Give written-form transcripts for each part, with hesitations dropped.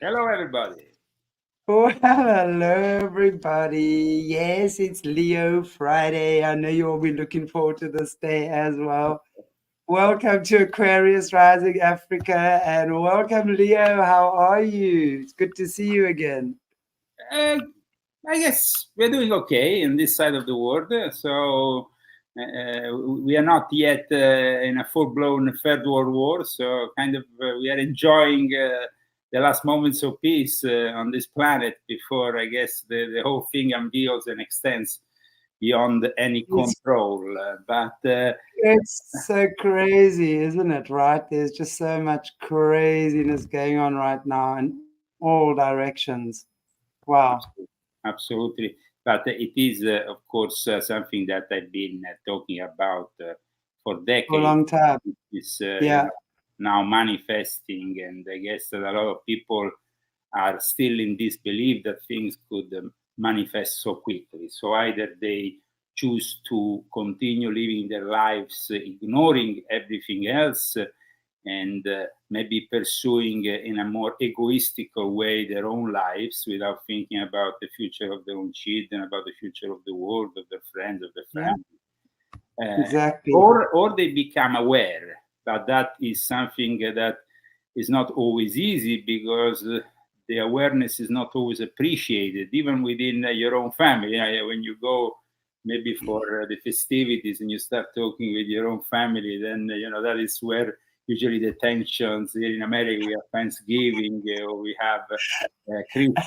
Hello, everybody. Oh, hello, everybody. Yes, it's Leo Friday. I know you'll be looking forward to this day as well. Welcome to Aquarius Rising Africa and welcome, Leo. How are you? It's good to see you again. I guess we're doing okay in this side of the world. So we are not yet in a full-blown Third World War. So kind of we are enjoying the last moments of peace on this planet before, I guess, the whole thing unveils and extends beyond any control. But it's so crazy, isn't it? Right? There's just so much craziness going on right now in all directions. Wow. Absolutely. But it is, of course, something that I've been talking about for decades. For a long time. It's Yeah. now manifesting, and I guess that a lot of people are still in disbelief that things could manifest so quickly. So either they choose to continue living their lives ignoring everything else and maybe pursuing in a more egoistical way their own lives without thinking about the future of their own children, about the future of the world, of their friends, of their family. Exactly. Or they become aware, but that is something that is not always easy because the awareness is not always appreciated, even within your own family. When you go maybe for the festivities and you start talking with your own family, then that is where usually the tensions. Here in America we have Thanksgiving or we have Christmas.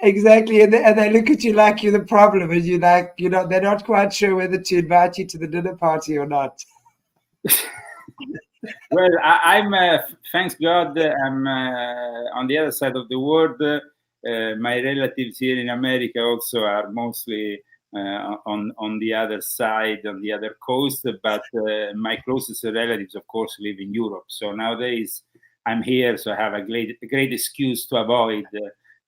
Exactly, and they look at you like you're the problem, and you like, they're not quite sure whether to invite you to the dinner party or not. Well, I'm thanks God, I'm on the other side of the world. My relatives here in America also are mostly on the other side, on the other coast. But my closest relatives, of course, live in Europe. So nowadays I'm here, so I have a great excuse to avoid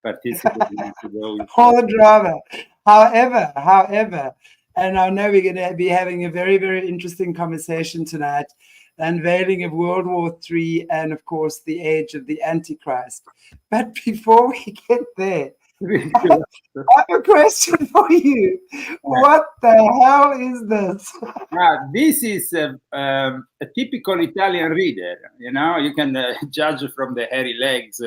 participating in those. All the drama. However, and I know we're going to be having a very, very interesting conversation tonight. The unveiling of World War III and, of course, the age of the Antichrist. But before we get there, I have a question for you. What the hell is this? This is a typical Italian reader. You can judge from the hairy legs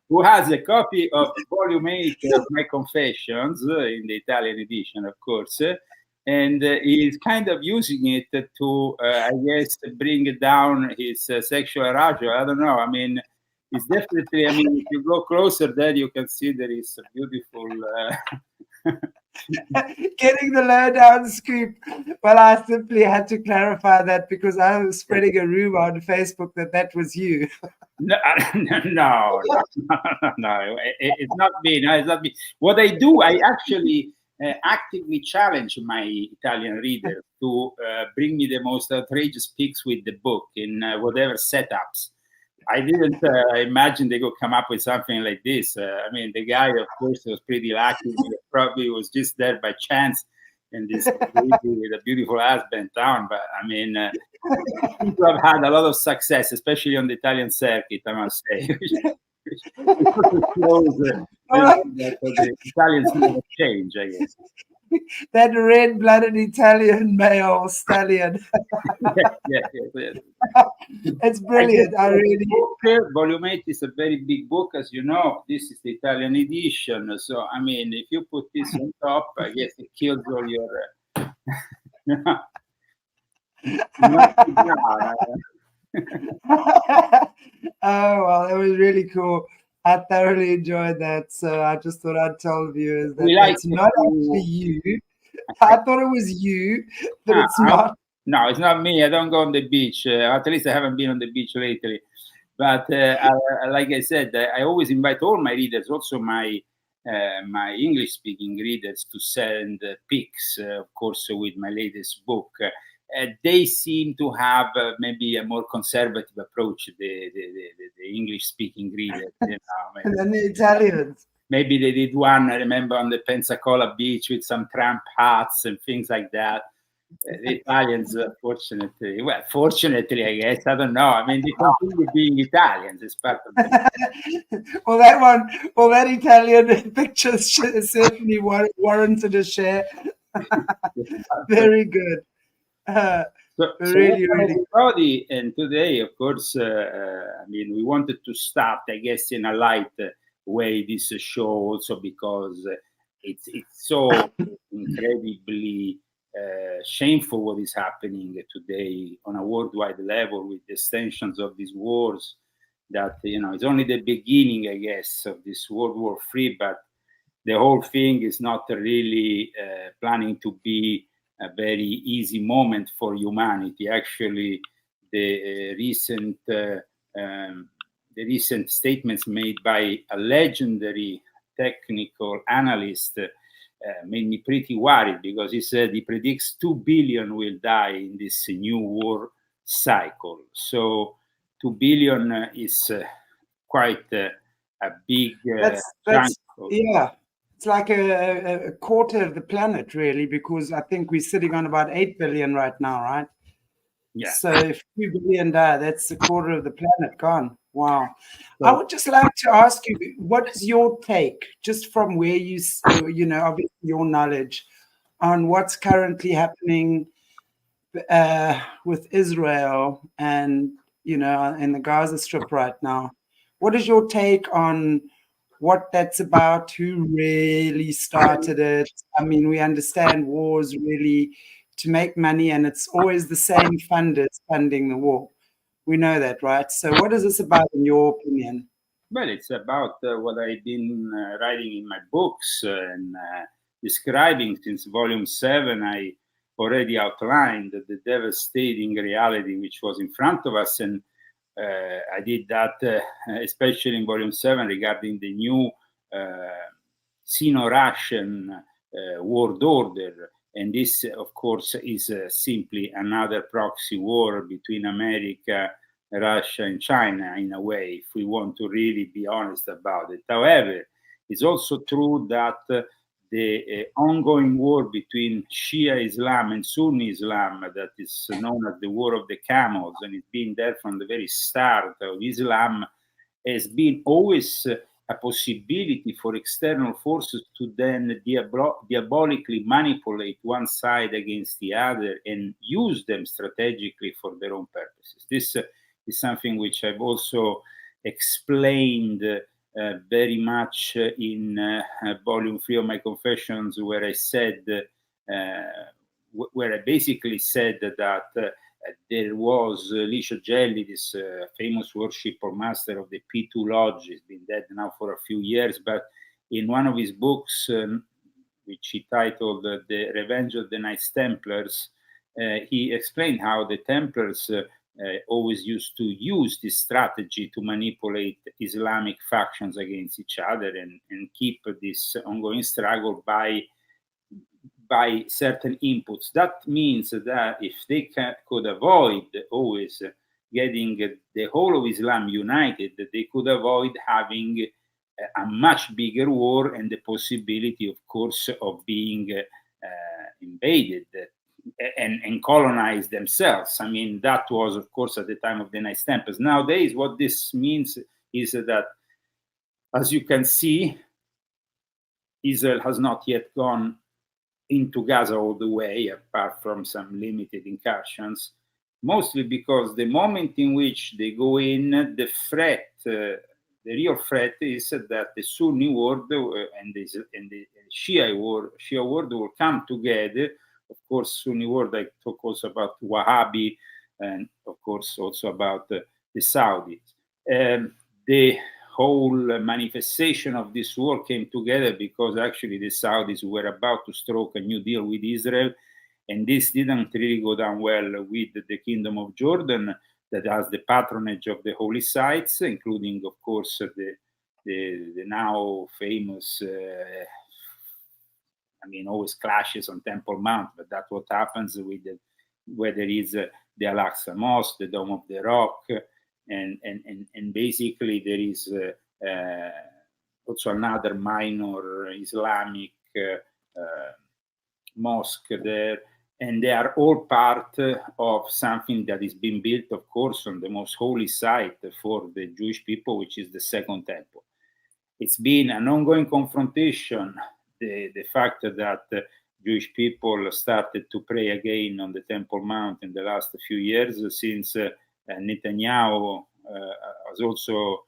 who has a copy of Volume 8 of My Confessions in the Italian edition, of course. And he's kind of using it to, I guess, bring down his sexual arousal. I don't know. I mean, it's definitely, if you go closer there, you can see there is a beautiful... Getting the lowdown scoop. Well, I simply had to clarify that because I was spreading a rumor on Facebook that was you. No, it's not me. No, it's not me. What I do, I actually actively challenge my Italian readers to bring me the most outrageous pics with the book in whatever setups. I didn't imagine they could come up with something like this. The guy, of course, was pretty lucky. He probably was just there by chance, and this lady with a beautiful ass bent down. But people have had a lot of success, especially on the Italian circuit, I must say. The Italians never change, I guess. That red-blooded Italian male stallion. Yes. It's brilliant. I really. Volume 8 is a very big book, as you know. This is the Italian edition. So, if you put this on top, I guess it kills all your. Oh, well, it was really cool. I thoroughly enjoyed that. So I just thought I'd tell viewers that it's not actually you. I thought it was you, but it's not. No, it's not me. I don't go on the beach. At least I haven't been on the beach lately. But like I said, I always invite all my readers, also my English-speaking readers, to send pics, of course, with my latest book. They seem to have maybe a more conservative approach, the English-speaking readers. And then the Italians. Maybe they did one, I remember, on the Pensacola beach with some Trump hats and things like that. The Italians, fortunately, well, fortunately, I guess, I don't know. I mean, they continue being Italians. It's part of them. Well, that Italian picture certainly warranted a share. Very good. So Really, everybody, and today, of course, I mean, we wanted to start, I guess, in a light way this show also because it's so incredibly shameful what is happening today on a worldwide level with the extensions of these wars. That it's only the beginning, I guess, of this World War III, but the whole thing is not really planning to be a very easy moment for humanity. Actually, the recent statements made by a legendary technical analyst made me pretty worried because he said he predicts 2 billion will die in this new war cycle. So 2 billion is quite a big chunk. Yeah. It's like a quarter of the planet, really, because I think we're sitting on about 8 billion right now, right? Yeah. So if 2 billion die, that's a quarter of the planet gone. Wow. So, I would just like to ask you, what is your take, just from where obviously your knowledge on what's currently happening with Israel and, in the Gaza Strip right now? What is your take on what that's about, who really started it? I mean, we understand wars really to make money, and it's always the same funders funding the war. We know that, right? So what is this about in your opinion? Well, it's about what I've been writing in my books and describing since volume 7. I already outlined the devastating reality which was in front of us, and I did that especially in volume 7 regarding the new Sino-Russian world order. And this, of course, is simply another proxy war between America, Russia, and China, in a way, if we want to really be honest about it. However, it's also true that the ongoing war between Shia Islam and Sunni Islam, that is known as the War of the Camels, and it's been there from the very start of Islam, has been always a possibility for external forces to then diabolically manipulate one side against the other and use them strategically for their own purposes. This is something which I've also explained very much in volume 3 of my Confessions, where I said, where I basically said that there was Licio Gelli, this famous worshipper master of the P2 Lodge. He's been dead now for a few years, but in one of his books, which he titled The Revenge of the Knights Templars, he explained how the Templars always used to use this strategy to manipulate Islamic factions against each other and keep this ongoing struggle by certain inputs. That means that if they could avoid always getting the whole of Islam united, they could avoid having a much bigger war and the possibility, of course, of being invaded and colonized themselves. I mean, that was, of course, at the time of the Knights Templars. Nowadays, what this means is that, as you can see, Israel has not yet gone into Gaza all the way, apart from some limited incursions, mostly because the moment in which they go in, the threat, the real threat is that the Sunni world and the Shia world will come together. Of course, Sunni world, I talk also about Wahhabi, and of course also about the Saudis. The whole manifestation of this war came together because actually the Saudis were about to stroke a new deal with Israel, and this didn't really go down well with the Kingdom of Jordan, that has the patronage of the holy sites, including, of course, the now famous, always clashes on Temple Mount, but that's what happens with where there is the Al-Aqsa Mosque, the Dome of the Rock, and basically there is also another minor Islamic mosque there, And they are all part of something that is being built, of course, on the most holy site for the Jewish people, which is the Second Temple. It's been an ongoing confrontation, the fact that Jewish people started to pray again on the Temple Mount in the last few years, since Netanyahu has also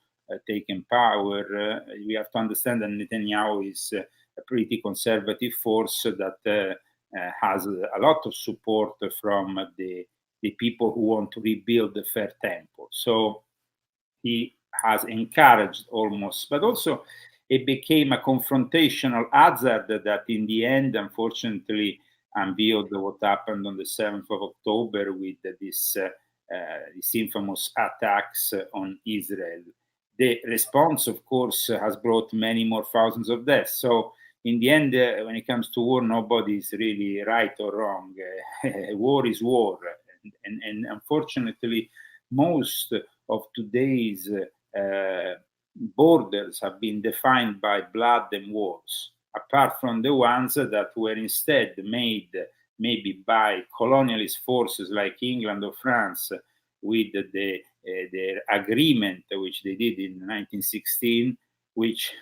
taken power. We have to understand that Netanyahu is a pretty conservative force that has a lot of support from the people who want to rebuild the Third Temple. So he has encouraged almost, but also it became a confrontational hazard that in the end, unfortunately, unveiled what happened on the 7th of October with these infamous attacks on Israel. The response, of course, has brought many more thousands of deaths. So in the end, when it comes to war, nobody is really right or wrong. War is war. And unfortunately, most of today's borders have been defined by blood and wars, apart from the ones that were instead made maybe by colonialist forces like England or France with their agreement, which they did in 1916, which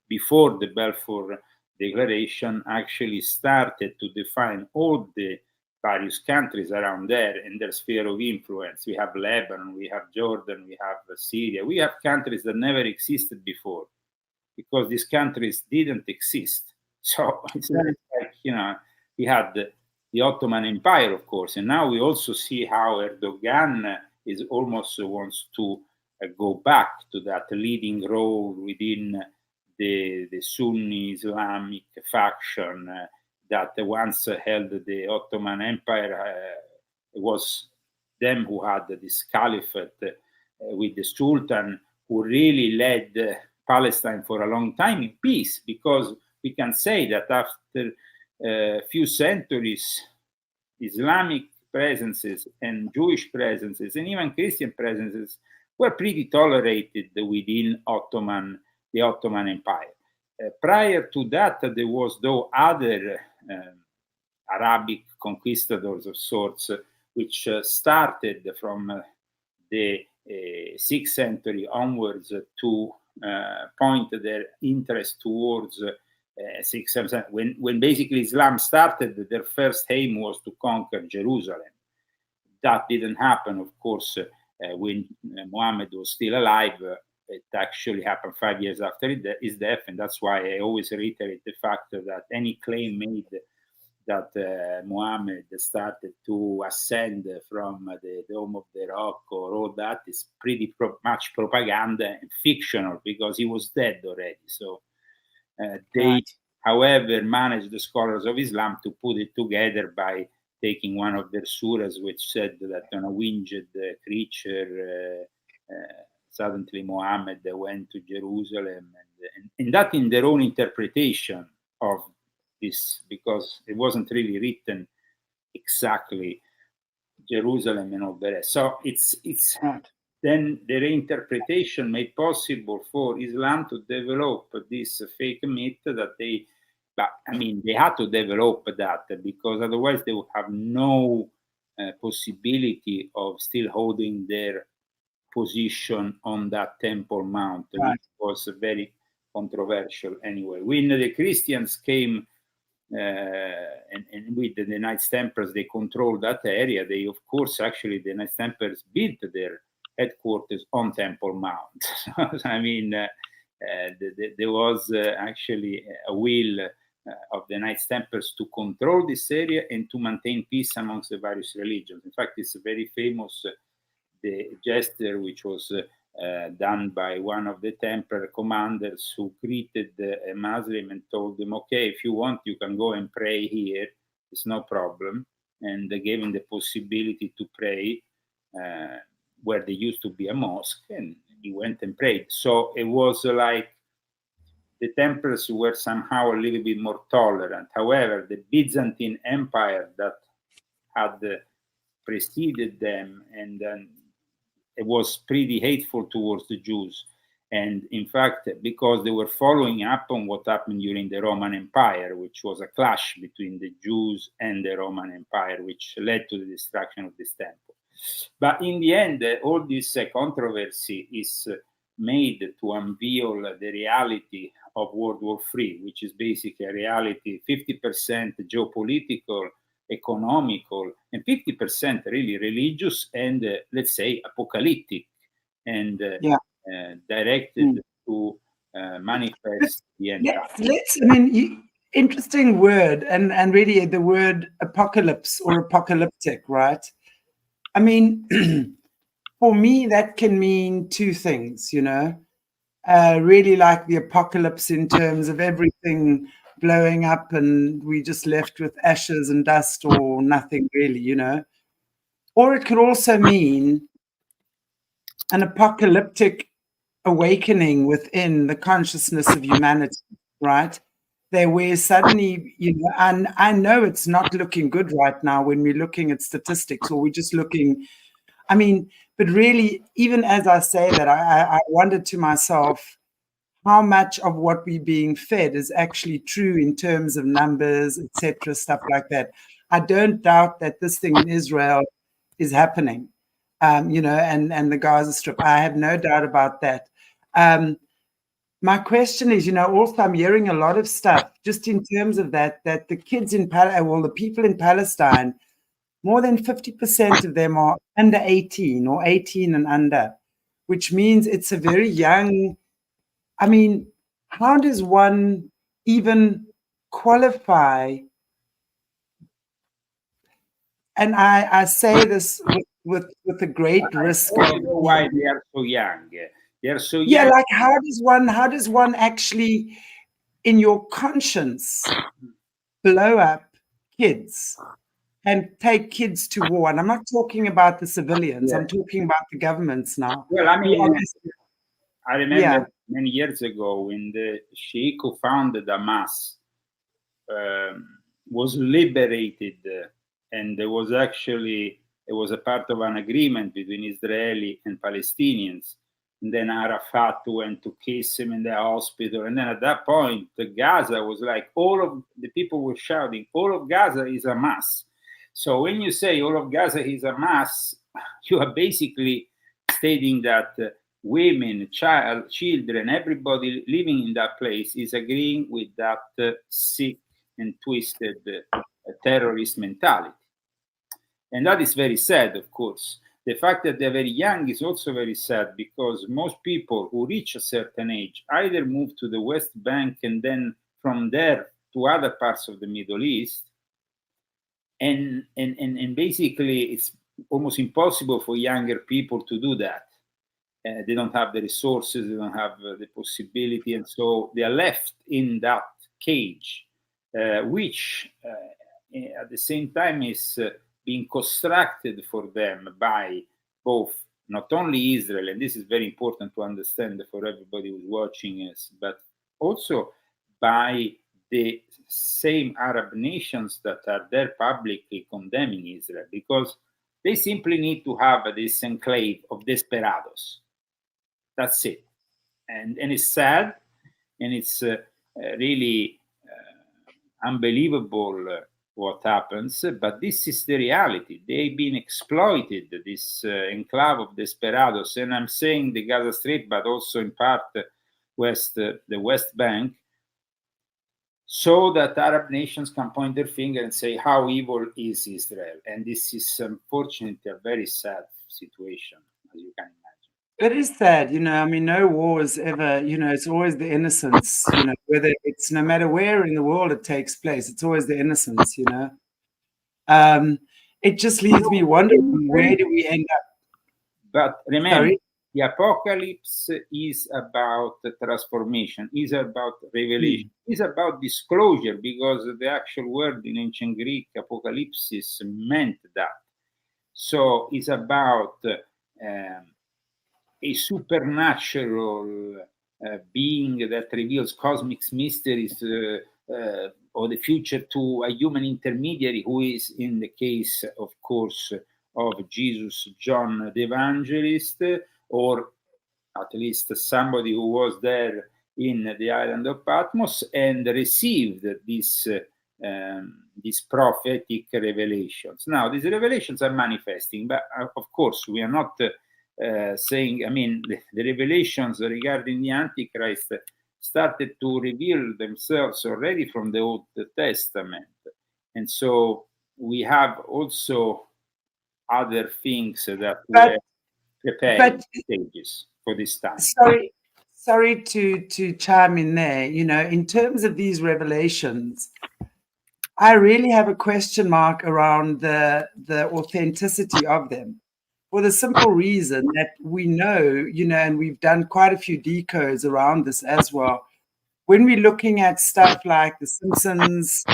before the Balfour Declaration actually started to define all the various countries around there and their sphere of influence. We have Lebanon, we have Jordan, we have Syria. We have countries that never existed before because these countries didn't exist. So it's like, we had the Ottoman Empire, of course, and now we also see how Erdogan is almost wants to go back to that leading role within the Sunni Islamic faction that once held the Ottoman Empire. It was them who had this caliphate with the Sultan, who really led Palestine for a long time in peace, because we can say that after a few centuries, Islamic presences and Jewish presences and even Christian presences were pretty tolerated within the Ottoman Empire. Prior to that, there was though other Arabic conquistadors of sorts, which started from the 6th century onwards to point their interest towards 6th, when basically Islam started. Their first aim was to conquer Jerusalem. That didn't happen, of course, when Muhammad was still alive. It actually happened 5 years after his death, and that's why I always reiterate the fact that any claim made that Muhammad started to ascend from the Dome of the Rock or all that is pretty much propaganda and fictional, because he was dead already. So they, however, managed, the scholars of Islam, to put it together by taking one of their surahs, which said that on a winged creature, suddenly Muhammad went to Jerusalem, and that in their own interpretation of this, because it wasn't really written exactly Jerusalem and all the rest. So it's then the reinterpretation made possible for Islam to develop this fake myth that they had to develop that, because otherwise they would have no possibility of still holding their position on that Temple Mount, which was very controversial anyway. When the Christians came and with the Knights Templars, they controlled that area. They, of course, actually, the Knights Templars built their headquarters on Temple Mount. I mean, there was actually a will of the Knights Templars to control this area and to maintain peace amongst the various religions. In fact, it's very famous, the gesture which was done by one of the Templar commanders, who greeted a Muslim and told him, okay, if you want, you can go and pray here. It's no problem. And they gave him the possibility to pray where there used to be a mosque, and he went and prayed. So it was like the Templars were somehow a little bit more tolerant. However, the Byzantine Empire that had preceded them, and then it was pretty hateful towards the Jews. And in fact, because they were following up on what happened during the Roman Empire, which was a clash between the Jews and the Roman Empire, which led to the destruction of this temple. But in the end, all this controversy is made to unveil the reality of World War III, which is basically a reality 50% geopolitical, economical, and 50% really religious and, let's say, apocalyptic, and directed to manifest the end. Interesting word, and really the word apocalypse or apocalyptic, right? I mean, for me, that can mean two things, really like the apocalypse in terms of everything blowing up and we just left with ashes and dust or nothing really, Or it could also mean an apocalyptic awakening within the consciousness of humanity, right? Where suddenly, and I know it's not looking good right now when we're looking at statistics, or we're just looking, but really, even as I say that, I wondered to myself how much of what we're being fed is actually true in terms of numbers, etc., stuff like that. I don't doubt that this thing in Israel is happening, and the Gaza Strip. I have no doubt about that. My question is, also I'm hearing a lot of stuff just in terms of that the kids in the people in Palestine, more than 50% of them are under 18 or 18 and under, which means it's a very young. How does one even qualify? And I say this with a great risk. I don't know why they are so young. They are so young. Yeah, like how does one actually, in your conscience, blow up kids and take kids to war? And I'm not talking about the civilians. I'm talking about the governments now. Well, I remember many years ago when the Sheikh who founded Hamas was liberated, and there was a part of an agreement between Israeli and Palestinians. And then Arafat went to kiss him in the hospital. And then at that point, Gaza was like, all of the people were shouting, all of Gaza is Hamas. So when you say all of Gaza is Hamas, you are basically stating that women, children, everybody living in that place is agreeing with that sick and twisted terrorist mentality. And that is very sad, of course. The fact that they're very young is also very sad, because most people who reach a certain age either move to the West Bank and then from there to other parts of the Middle East. And basically, it's almost impossible for younger people to do that. They don't have the resources, they don't have the possibility, and so they are left in that cage, which at the same time is being constructed for them by both, not only Israel, and this is very important to understand for everybody who's watching us, but also by the same Arab nations that are there publicly condemning Israel, because they simply need to have this enclave of desperados. That's it. And it's sad, and it's really unbelievable what happens, but this is the reality. They've been exploited, this enclave of desperados, and I'm saying the Gaza Strip, but also in part the West Bank, so that Arab nations can point their finger and say how evil is Israel. And this is unfortunately a very sad situation, as you can imagine. It is sad, no war is ever, it's always the innocents, whether it's no matter where in the world it takes place, it's always the innocents, It just leaves me wondering, where do we end up? But remember, the apocalypse is about transformation, is about revelation, is about disclosure, because the actual word in ancient Greek, apocalypsis, meant that. So it's about a supernatural being that reveals cosmic mysteries or the future to a human intermediary, who is, in the case, of course, of Jesus, John the Evangelist, or at least somebody who was there in the island of Patmos and received these prophetic revelations. Now, these revelations are manifesting, but of course, we are not saying, I mean, the revelations regarding the Antichrist started to reveal themselves already from the Old Testament. And so we have also other things that were preparing stages for this time. Sorry to chime in there. You know, in terms of these revelations, I really have a question mark around the authenticity of them, for the simple reason that we know, you know, and we've done quite a few decodes around this as well. When we're looking at stuff like The Simpsons,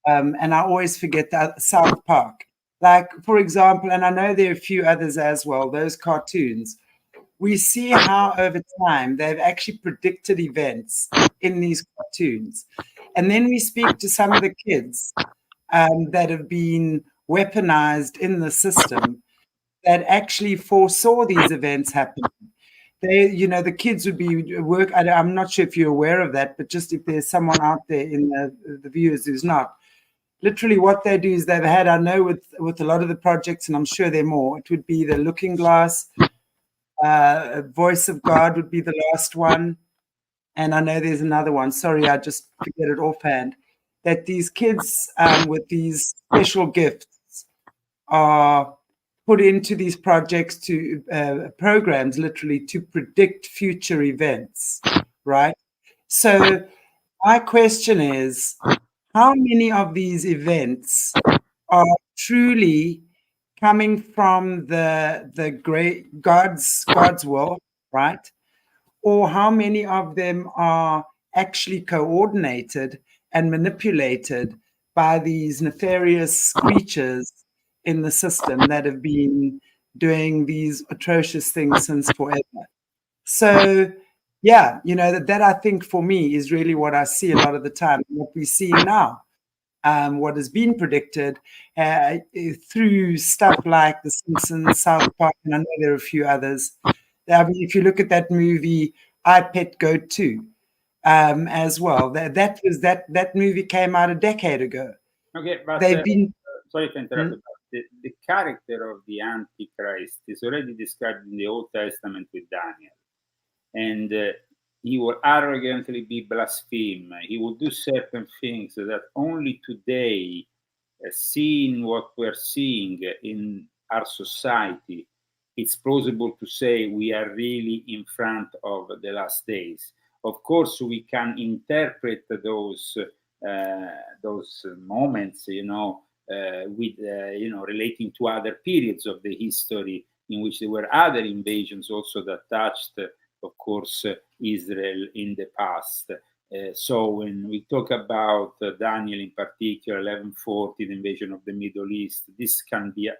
and I always forget that South Park, like, for example, and I know there are a few others as well, those cartoons, we see how over time they've actually predicted events in these cartoons. And then we speak to some of the kids that have been weaponized in the system that actually foresaw these events happening. They, you know, the kids would be I'm not sure if you're aware of that, but just if there's someone out there in the viewers who's not, literally what they do is they've had, I know with a lot of the projects, and I'm sure there are more, it would be the Looking Glass, Voice of God would be the last one. And I know there's another one. Sorry, I just forget it offhand. That these kids with these special gifts are put into these projects to programs, literally, to predict future events, right? So my question is, how many of these events are truly coming from the great God's will, right? Or how many of them are actually coordinated and manipulated by these nefarious creatures in the system that have been doing these atrocious things since forever? So, yeah, you know, that I think for me is really what I see a lot of the time, what we see now. What has been predicted through stuff like The Simpsons, South Park, and I know there are a few others. I mean, if you look at that movie, I Pet Goat 2, as well. That movie came out a decade ago. Okay, but sorry to interrupt. The character of the Antichrist is already described in the Old Testament with Daniel, and he will arrogantly be blasphemed. He will do certain things that only today, seeing what we're seeing in our society, it's plausible to say we are really in front of the last days. Of course, we can interpret those moments, you know, with you know, relating to other periods of the history in which there were other invasions also that touched, of course, Israel in the past. So when we talk about Daniel in particular, 1140, the invasion of the Middle East, this can be,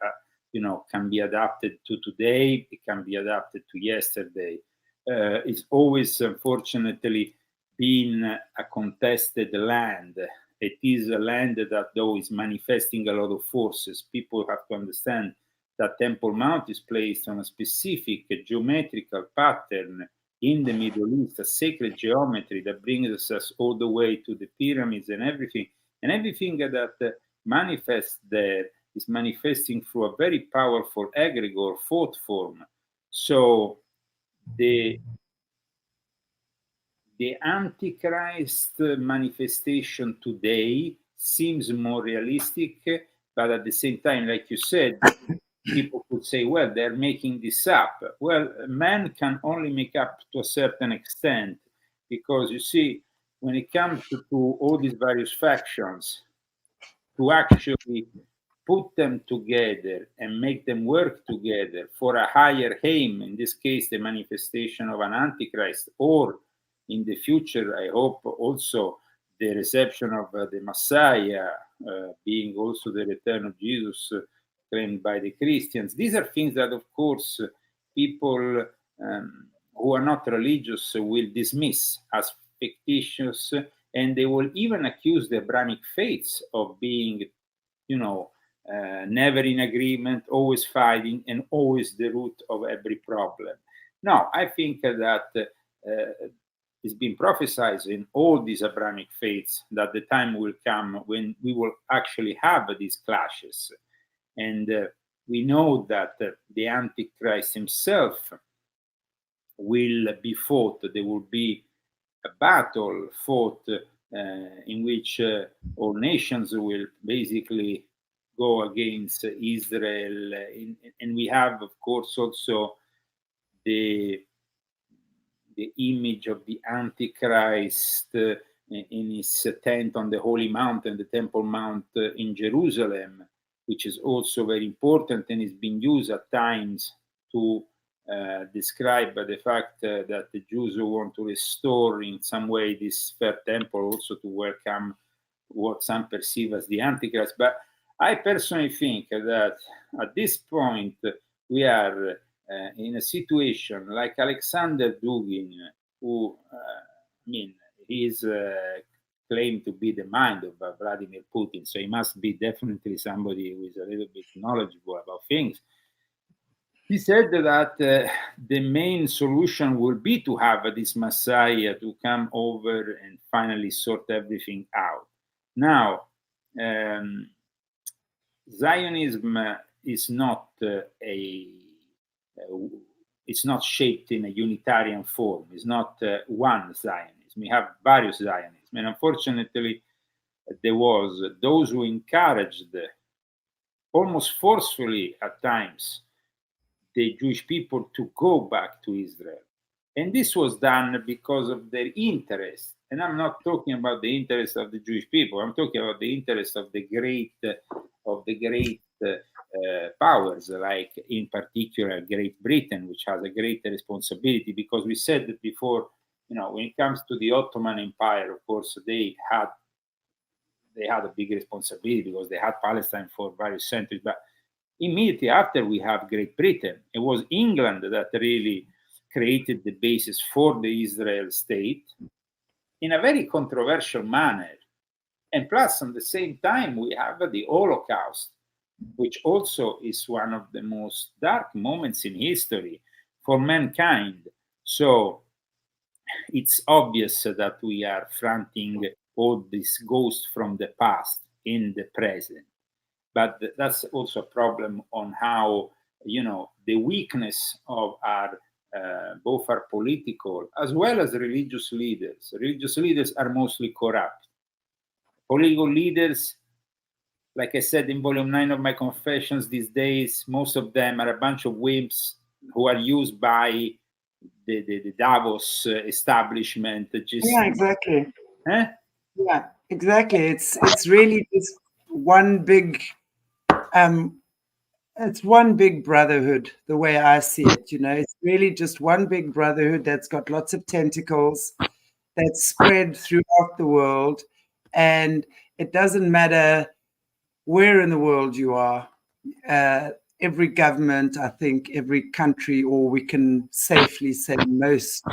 you know, can be adapted to today. It can be adapted to yesterday. It's always, unfortunately, been a contested land. It is a land that, though, is manifesting a lot of forces. People have to understand that Temple Mount is placed on a specific geometrical pattern in the Middle East, a sacred geometry that brings us all the way to the pyramids and everything. And everything that manifests there is manifesting through a very powerful egregore thought form. So the Antichrist manifestation today seems more realistic, but at the same time, like you said, people could say, well, they're making this up. Well, man can only make up to a certain extent, because you see, when it comes to all these various factions, to actually put them together and make them work together for a higher aim, in this case, the manifestation of an Antichrist, or in the future, I hope also the reception of the Messiah, being also the return of Jesus, claimed by the Christians. These are things that, of course, people who are not religious will dismiss as fictitious, and they will even accuse the Abrahamic faiths of being, you know, never in agreement, always fighting, and always the root of every problem. No, I think that it's been prophesied in all these Abrahamic faiths that the time will come when we will actually have these clashes. And we know that the Antichrist himself will be fought. There will be a battle fought in which all nations will basically go against Israel. And we have, of course, also the image of the Antichrist in his tent on the Holy Mountain, the Temple Mount in Jerusalem, which is also very important and is being used at times to describe the fact that the Jews who want to restore in some way this third temple, also to welcome what some perceive as the Antichrist. But I personally think that at this point we are in a situation like Alexander Dugin, who, he's claimed to be the mind of Vladimir Putin, so he must be definitely somebody who is a little bit knowledgeable about things. He said that the main solution will be to have this Messiah to come over and finally sort everything out. Now, Zionism is not it's not shaped in a unitarian form. It's not one Zionism. We have various Zionism, and unfortunately, there was those who encouraged, almost forcefully at times, the Jewish people to go back to Israel. And this was done because of their interest. And I'm not talking about the interest of the Jewish people. I'm talking about the interest of the great powers, like in particular Great Britain, which has a greater responsibility, because we said that before, when it comes to the Ottoman Empire, of course, they had a big responsibility because they had Palestine for various centuries. But immediately after we have Great Britain, it was England that really created the basis for the Israel state in a very controversial manner. And plus, at the same time, we have the Holocaust, which also is one of the most dark moments in history for mankind. So it's obvious that we are fronting all this ghost from the past in the present. But that's also a problem on how, the weakness of our both our political as well as religious leaders. Religious leaders are mostly corrupt. Political leaders, like I said in volume 9 of my Confessions, these days, most of them are a bunch of wimps who are used by the Davos establishment. Yeah, exactly. Eh? Yeah, exactly. It's really just one big it's one big brotherhood, the way I see it. It's really just one big brotherhood that's got lots of tentacles that's spread throughout the world, and it doesn't matter where in the world you are. Every government, I think, every country, or we can safely say most.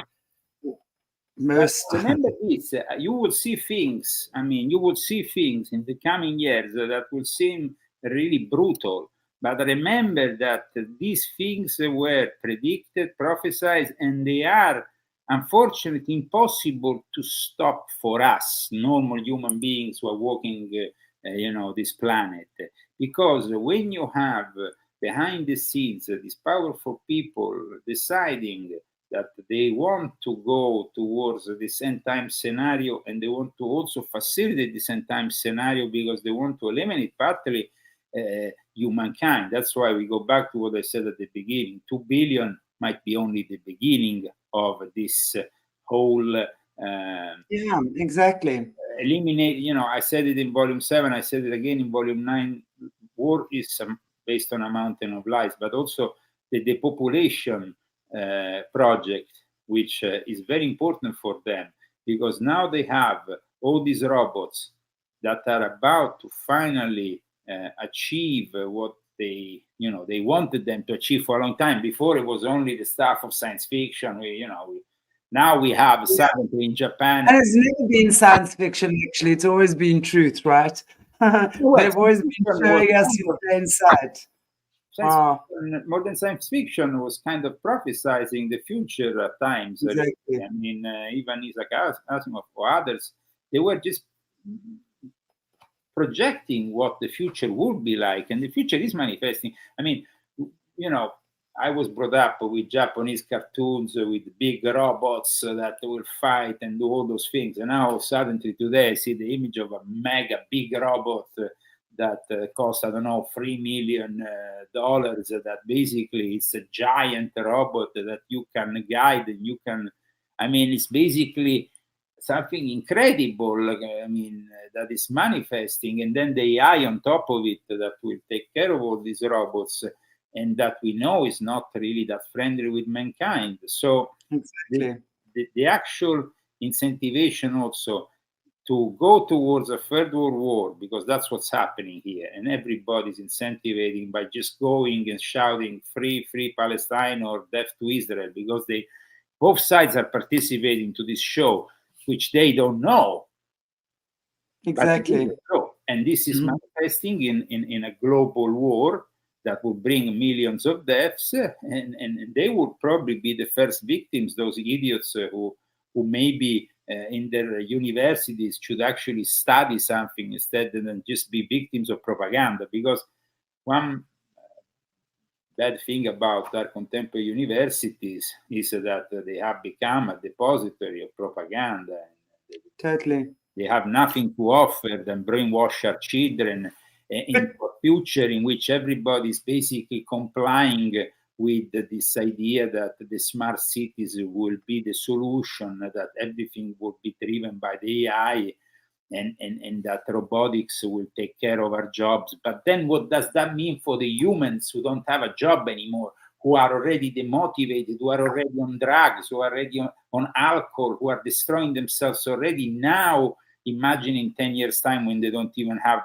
Remember this, you will see things. You will see things in the coming years that will seem really brutal. But remember that these things were predicted, prophesied, and they are unfortunately impossible to stop for us, normal human beings who are walking, this planet. Because when you have behind the scenes these powerful people deciding that they want to go towards this end time scenario, and they want to also facilitate this end time scenario because they want to eliminate partly humankind. That's why we go back to what I said at the beginning. 2 billion might be only the beginning of this whole yeah, exactly. Eliminate, I said it in volume 7, I said it again in volume 9. War is based on a mountain of lies, but also the depopulation project, which is very important for them, because now they have all these robots that are about to finally achieve what they wanted them to achieve for a long time. Before it was only the stuff of science fiction. Now we have suddenly in Japan. And it's never been science fiction, actually. It's always been truth, right? They've always been showing us in plain sight. Modern science fiction was kind of prophesizing the future at times. Exactly. I mean, even Isaac Asimov or others, they were just projecting what the future would be like, and the future is manifesting. I mean, I was brought up with Japanese cartoons with big robots that will fight and do all those things, and now suddenly today I see the image of a mega big robot that costs, I don't know, $3 million, that basically it's a giant robot that you can guide and you can, I mean, it's basically something incredible, I mean, that is manifesting, and then the AI on top of it that will take care of all these robots, and that we know is not really that friendly with mankind. So exactly. the actual incentivation also to go towards a third world war, because that's what's happening here, and everybody's incentivizing by just going and shouting free Palestine or death to Israel, because both sides are participating to this show, which they don't know. Exactly. And this is manifesting in a global war that will bring millions of deaths, and they will probably be the first victims, those idiots who maybe in their universities should actually study something instead than just be victims of propaganda. Because one bad thing about our contemporary universities is that they have become a depository of propaganda. Totally. They have nothing to offer than brainwash our children in a future in which everybody is basically complying with this idea that the smart cities will be the solution, that everything will be driven by the AI, and that robotics will take care of our jobs. But then what does that mean for the humans who don't have a job anymore, who are already demotivated, who are already on drugs, who are already on alcohol, who are destroying themselves already now? Imagine in 10 years' time when they don't even have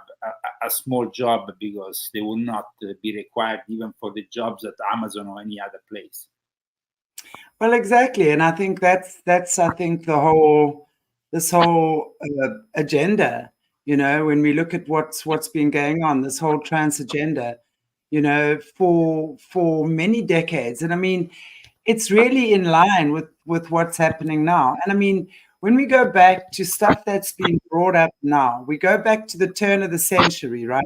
a small job, because they will not be required even for the jobs at Amazon or any other place. Well, exactly. And I think that's I think this whole agenda, when we look at what's been going on, this whole trans agenda, for many decades. And I mean, it's really in line with what's happening now. And I mean, when we go back to stuff that's been brought up now, we go back to the turn of the century, right?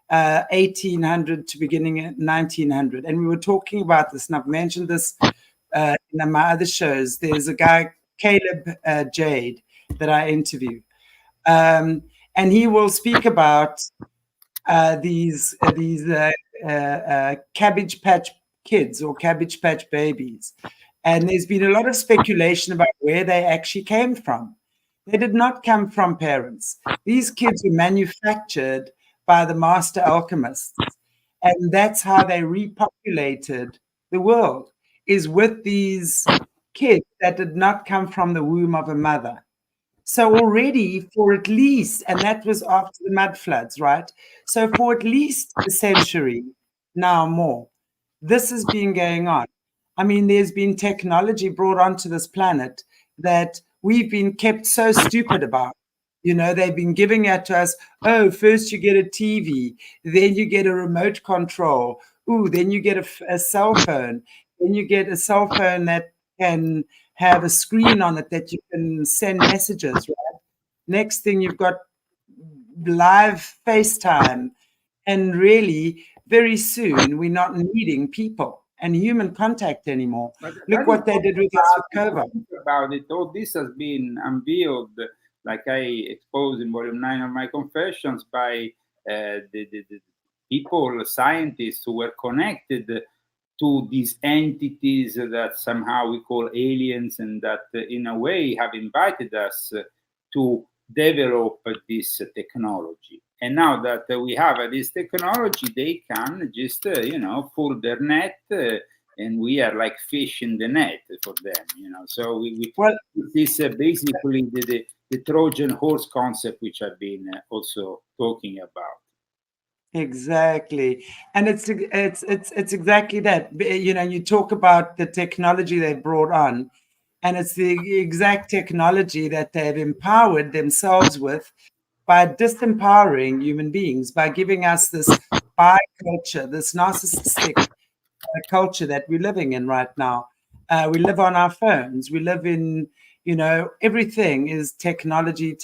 1800 to beginning at 1900. And we were talking about this, and I've mentioned this in my other shows. There's a guy, Caleb Jade, that I interview. And he will speak about these Cabbage Patch kids or Cabbage Patch babies. And there's been a lot of speculation about where they actually came from. They did not come from parents. These kids were manufactured by the master alchemists. And that's how they repopulated the world, is with these kids that did not come from the womb of a mother. So already for at least, and that was after the mud floods, right? So for at least a century, now more, this has been going on. I mean, there's been technology brought onto this planet that we've been kept so stupid about. They've been giving it to us. Oh, first you get a TV, then you get a remote control. Ooh, then you get a cell phone. Then you get a cell phone that can have a screen on it that you can send messages, right? Next thing, you've got live FaceTime. And really, very soon, we're not needing people and human contact anymore. Look what they did with us with COVID. About it, all this has been unveiled, like I exposed in volume 9 of my Confessions, by the people, scientists who were connected to these entities that somehow we call aliens, and that in a way have invited us to develop this technology. And now that we have this technology, they can just, pull their net, and we are like fish in the net for them, So this is basically the Trojan horse concept, which I've been also talking about. Exactly. And it's exactly that. You talk about the technology they brought on, and it's the exact technology that they've empowered themselves with by disempowering human beings, by giving us this bi culture, this narcissistic culture that we're living in right now. We live on our phones. We live in, everything is technology.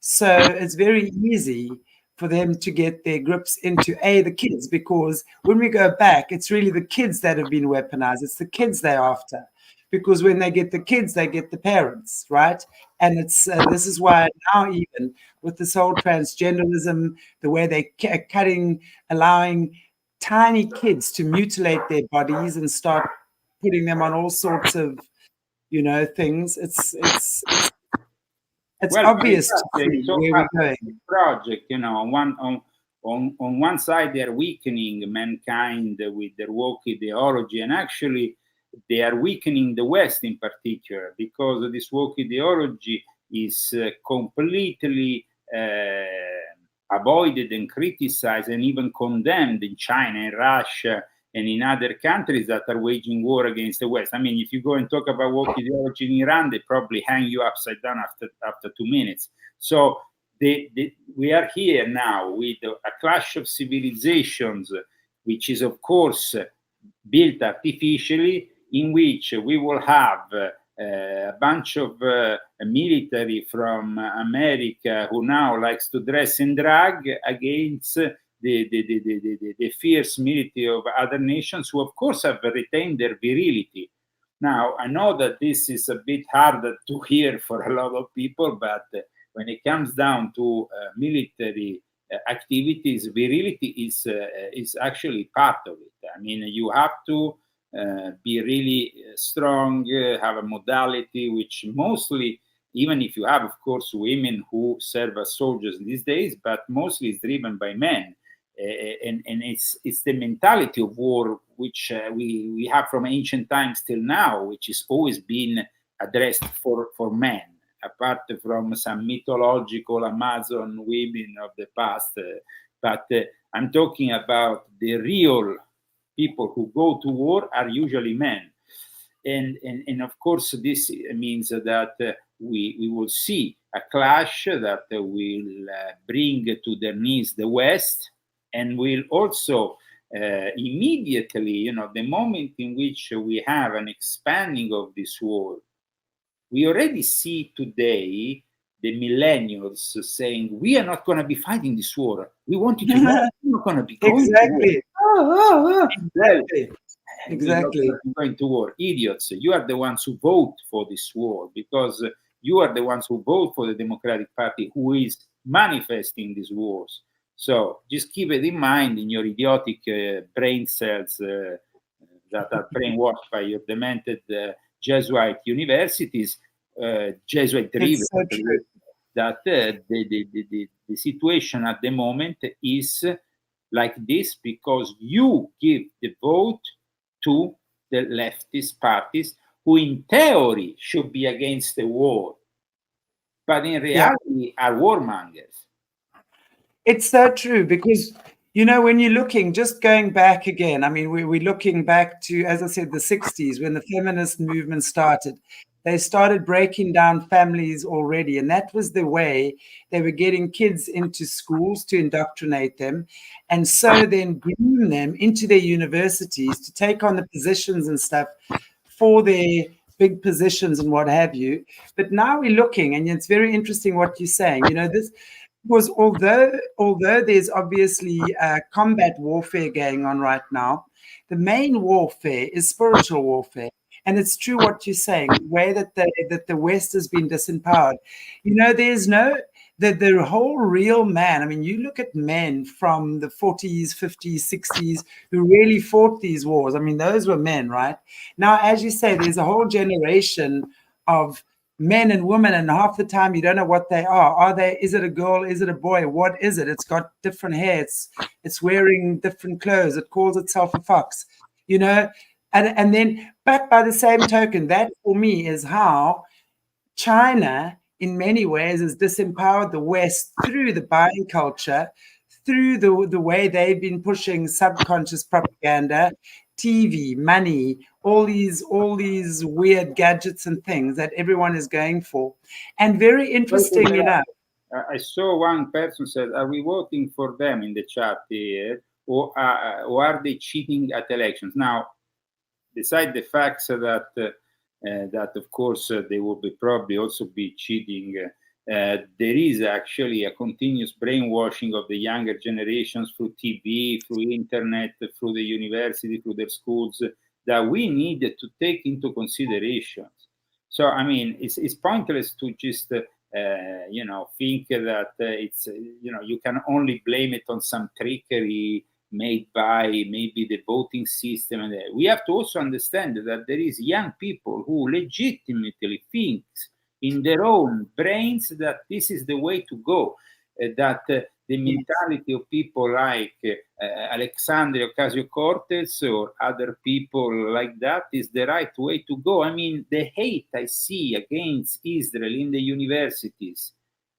So it's very easy for them to get their grips into the kids, because when we go back, it's really the kids that have been weaponized. It's the kids they're after, because when they get the kids, they get the parents, right? And it's this is why now, even with this whole transgenderism, the way they're allowing tiny kids to mutilate their bodies and start putting them on all sorts of, things. It's obvious to see where we're going. Project, on one side they are weakening mankind with their woke ideology, and actually they are weakening the West in particular, because this woke ideology is completely avoided and criticized and even condemned in China and Russia and in other countries that are waging war against the West. I mean, if you go and talk about woke ideology in Iran, they probably hang you upside down after 2 minutes. So we are here now with a clash of civilizations, which is, of course, built artificially, in which we will have a bunch of military from America who now likes to dress and drag against the fierce military of other nations, who of course have retained their virility. Now, I know that this is a bit harder to hear for a lot of people, but when it comes down to military activities, virility is actually part of it. I mean, you have to be really strong, have a modality which mostly, even if you have, of course, women who serve as soldiers these days, but mostly is driven by men. And it's the mentality of war which we have from ancient times till now, which has always been addressed for men, apart from some mythological Amazon women of the past. But I'm talking about the real people who go to war are usually men. And of course, this means that we will see a clash that will bring to their knees the West, and will also immediately, the moment in which we have an expanding of this war, we already see today the millennials saying, we are not going to be fighting this war. We want you to know we're not going to be going exactly. to war. Exactly. Going to war. Idiots. You are the ones who vote for this war, because you are the ones who vote for the Democratic Party, who is manifesting these wars. So just keep it in mind in your idiotic brain cells that are brainwashed by your demented Jesuit universities, Jesuit-driven, so that the situation at the moment is like this because you give the vote to the leftist parties who in theory should be against the war, but in reality are warmongers. It's so true, because, when you're looking, just going back again, I mean, we're looking back to, as I said, the 60s, when the feminist movement started. They started breaking down families already, and that was the way they were getting kids into schools to indoctrinate them, and so then groom them into their universities to take on the positions and stuff for their big positions and what have you. But now we're looking, and it's very interesting what you're saying. This was, although there's obviously combat warfare going on right now, the main warfare is spiritual warfare. And it's true what you're saying, the way that the West has been disempowered. There's the whole real man. I mean, you look at men from the 40s, 50s, 60s who really fought these wars. I mean, those were men, right? Now, as you say, there's a whole generation of men and women, and half the time you don't know what they are. Is it a girl? Is it a boy? What is it? It's got different hair. It's wearing different clothes. It calls itself a fox, and then, but by the same token, that for me is how China in many ways has disempowered the West through the buying culture, through the way they've been pushing subconscious propaganda, TV, money, all these weird gadgets and things that everyone is going for. And very interesting enough, I saw one person said, "Are we voting for them?" in the chat here, or are they cheating at elections? Now, beside the facts that that of course they will be probably also be cheating, there is actually a continuous brainwashing of the younger generations through TV, through internet, through the university, through their schools, that we need to take into consideration. So I mean, it's pointless to just you know, think that it's you know, you can only blame it on some trickery made by maybe the voting system. And we have to also understand that there is young people who legitimately think in their own brains that this is the way to go, that the mentality of people like Alexandria Ocasio-Cortez or other people like that is the right way to go. I mean, the hate I see against Israel in the universities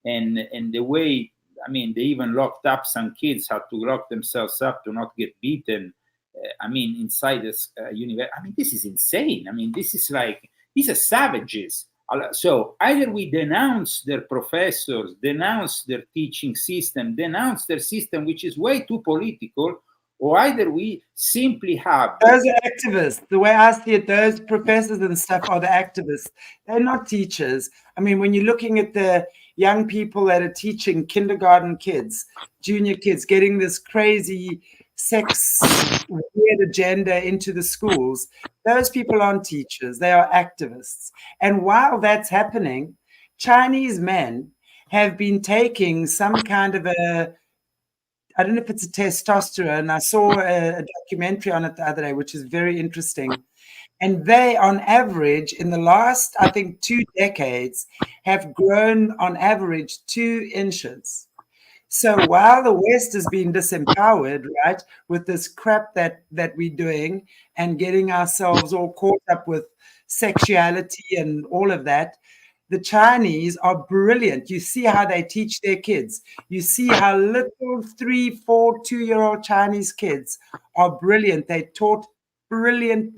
and the way, I mean, they even locked up some kids, had to lock themselves up to not get beaten. I mean, inside this university. I mean, this is insane. I mean, this is like, these are savages. So either we denounce their professors, denounce their teaching system, denounce their system, which is way too political, or either we simply have... Those are activists. The way I see it, those professors and stuff are the activists. They're not teachers. I mean, when you're looking at the young people that are teaching kindergarten kids, junior kids, getting this crazy sex weird agenda into the schools, those people aren't teachers. They are activists. And while that's happening, Chinese men have been taking some kind of a, I don't know if it's a testosterone. I saw a documentary on it the other day, which is very interesting. And they, on average, in the last, I think, 2 decades, have grown on average 2 inches. So while the West has been disempowered, right, with this crap that we're doing and getting ourselves all caught up with sexuality and all of that, the Chinese are brilliant. You see how they teach their kids. You see how little 3, 4, 2-year-old Chinese kids are brilliant. They taught brilliant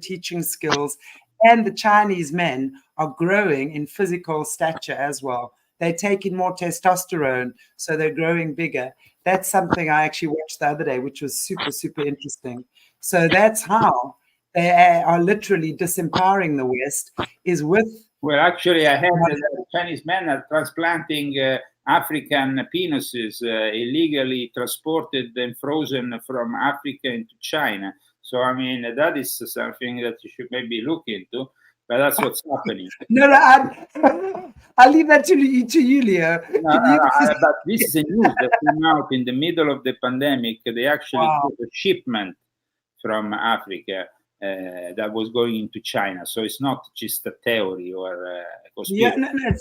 teaching skills. And the Chinese men are growing in physical stature as well. They're taking more testosterone, so they're growing bigger. That's something I actually watched the other day, which was super interesting. So that's how they are literally disempowering the West, is with... Well, actually, I heard that Chinese men are transplanting African penises illegally transported and frozen from Africa into China. So, I mean, that is something that you should maybe look into, but that's what's happening. No, I'll leave that to you, Leo. But this is a news that came out in the middle of the pandemic. They actually got a shipment from Africa that was going into China. So it's not just a theory or a conspiracy. Yeah, no,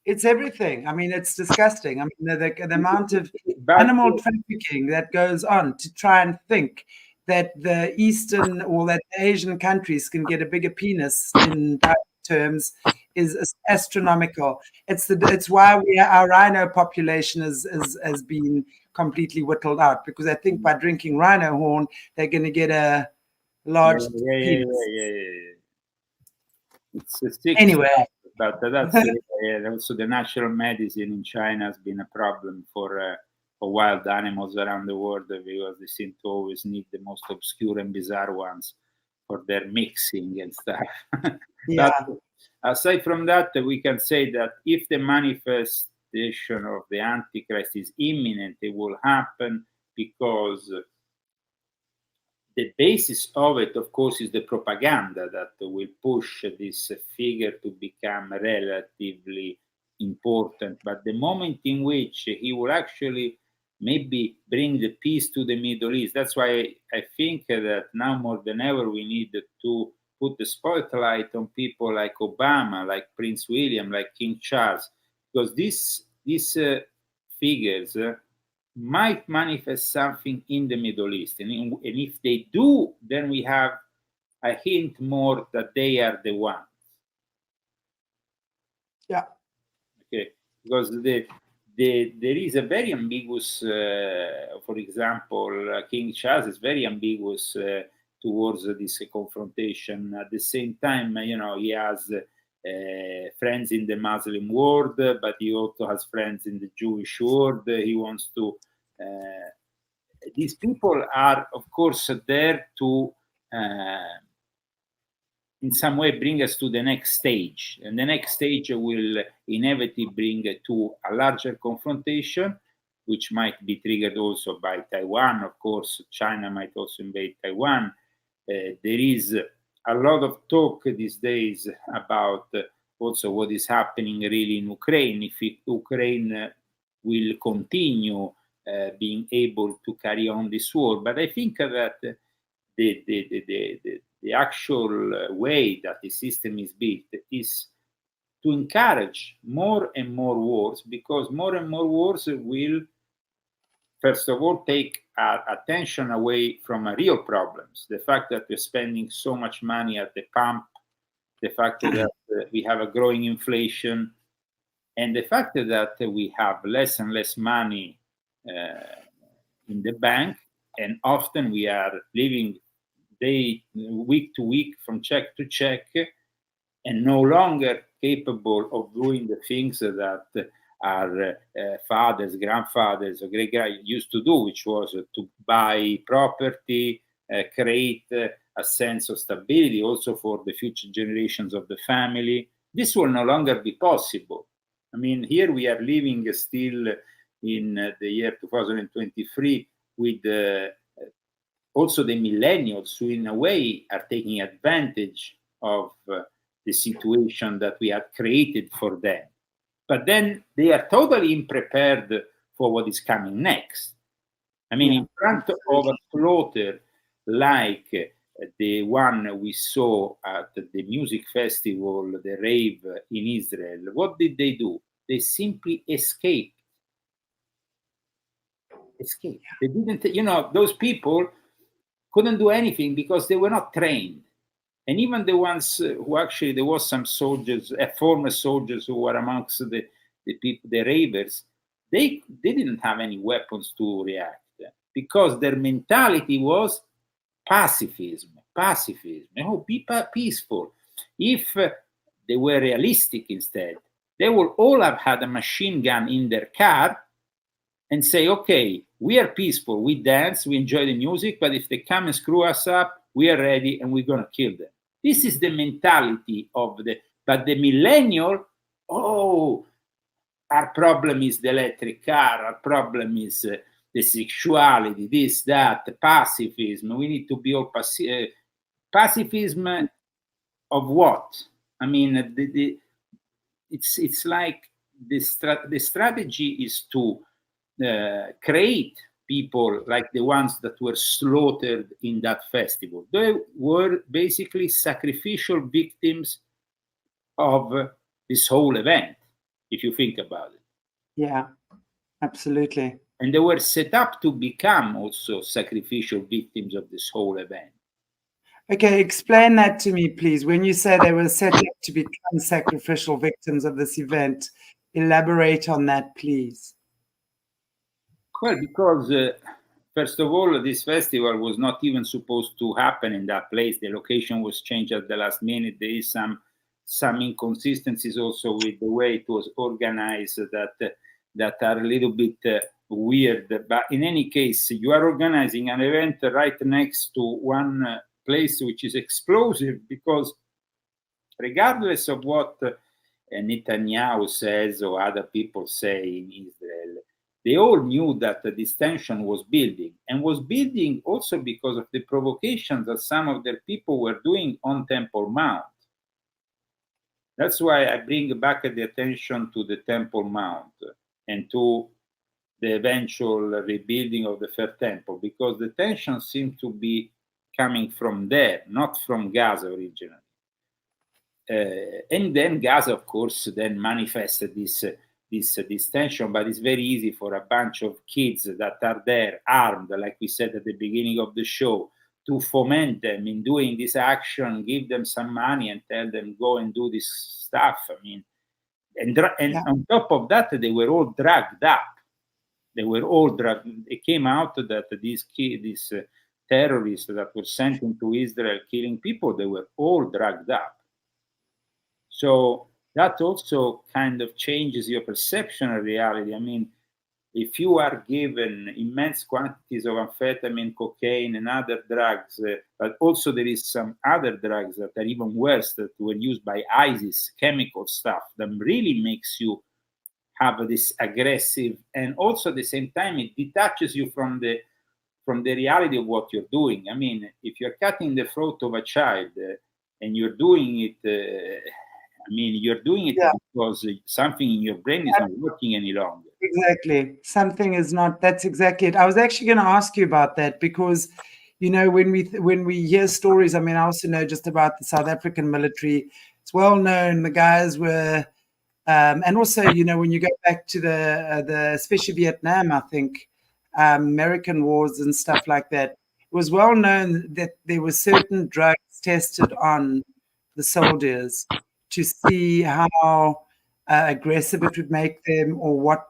it's everything. I mean, it's disgusting. I mean, the amount of animal trafficking that goes on to try and think that the Eastern or that the Asian countries can get a bigger penis in terms is astronomical. It's why our rhino population has been completely whittled out, because I think by drinking rhino horn, they're going to get a large penis. It's a sick anyway. Stuff, but that's also the natural medicine in China has been a problem for wild animals around the world, because they seem to always need the most obscure and bizarre ones for their mixing and stuff. Yeah. But aside from that, we can say that if the manifestation of the Antichrist is imminent, it will happen because the basis of it, of course, is the propaganda that will push this figure to become relatively important. But the moment in which he will actually maybe bring the peace to the Middle East, that's why I think that now more than ever we need to put the spotlight on people like Obama, like Prince William, like King Charles, because these figures might manifest something in the Middle East. And if they do, then we have a hint more that they are the ones. Yeah. Okay. Because there is a very ambiguous, for example, King Charles is very ambiguous towards this confrontation. At the same time, he has friends in the Muslim world, but he also has friends in the Jewish world. He wants to. These people are, of course, there to, in some way, bring us to the next stage. And the next stage will inevitably bring to a larger confrontation, which might be triggered also by Taiwan. Of course, China might also invade Taiwan. There is a lot of talk these days about also what is happening really in Ukraine. If Ukraine will continue being able to carry on this war. But I think that the actual way that the system is built is to encourage more and more wars, because more and more wars will, first of all, take our attention away from real problems. The fact that we're spending so much money at the pump, the fact that we have a growing inflation, and the fact that we have less and less money in the bank, and often we are living week to week, from check to check, and no longer capable of doing the things that our fathers, grandfathers, or great guys used to do, which was to buy property, create a sense of stability also for the future generations of the family. This will no longer be possible. I mean, here we are living still in the year 2023 with also the millennials, who in a way are taking advantage of the situation that we had created for them. But then they are totally unprepared for what is coming next. I mean, in front of a slaughter like the one we saw at the music festival, the rave in Israel, what did they do? They simply escaped. They didn't, those people couldn't do anything because they were not trained. And even the ones who actually, there was some soldiers, former soldiers who were amongst the people, the ravers, they didn't have any weapons to react, because their mentality was pacifism. Be peaceful. If they were realistic instead, they would all have had a machine gun in their car and say, okay, we are peaceful, we dance, we enjoy the music, but if they come and screw us up, we are ready and we're going to kill them. This is the mentality of but the millennial, our problem is the electric car, our problem is the sexuality, this, that, pacifism. We need to be all pacifism of what? I mean, it's like the strategy is to create people like the ones that were slaughtered in that festival. They were basically sacrificial victims of this whole event, if you think about it. Yeah, absolutely. And they were set up to become also sacrificial victims of this whole event. Okay, explain that to me, please. When you say they were set up to become sacrificial victims of this event, elaborate on that, please. Well, because first of all, this festival was not even supposed to happen in that place. The location was changed at the last minute. There is some inconsistencies also with the way it was organized that are a little bit weird. But in any case, you are organizing an event right next to one place which is explosive, because regardless of what Netanyahu says or other people say in Israel, they all knew that this tension was building, and was building also because of the provocations that some of their people were doing on Temple Mount. That's why I bring back the attention to the Temple Mount and to the eventual rebuilding of the Third Temple, because the tension seemed to be coming from there, not from Gaza originally. And then Gaza, of course, then manifested this tension, but it's very easy for a bunch of kids that are there armed, like we said at the beginning of the show, to foment them in doing this action, give them some money and tell them, go and do this stuff. I mean, and on top of that, they were all dragged up. It came out that these terrorists that were sent into Israel killing people, they were all dragged up. So that also kind of changes your perception of reality. I mean, if you are given immense quantities of amphetamine, cocaine, and other drugs, but also there is some other drugs that are even worse that were used by ISIS, chemical stuff that really makes you have this aggressive, and also at the same time it detaches you from the reality of what you're doing. I mean, if you're cutting the throat of a child and you're doing it, you're doing it because something in your brain is not working any longer. Exactly. Something is not, that's exactly it. I was actually going to ask you about that because, you know, when we hear stories, I mean, I also know just about the South African military. It's well known. The guys were, and also, you know, when you go back to the especially Vietnam, I think, American wars and stuff like that, it was well known that there were certain drugs tested on the soldiers to see how aggressive it would make them or what.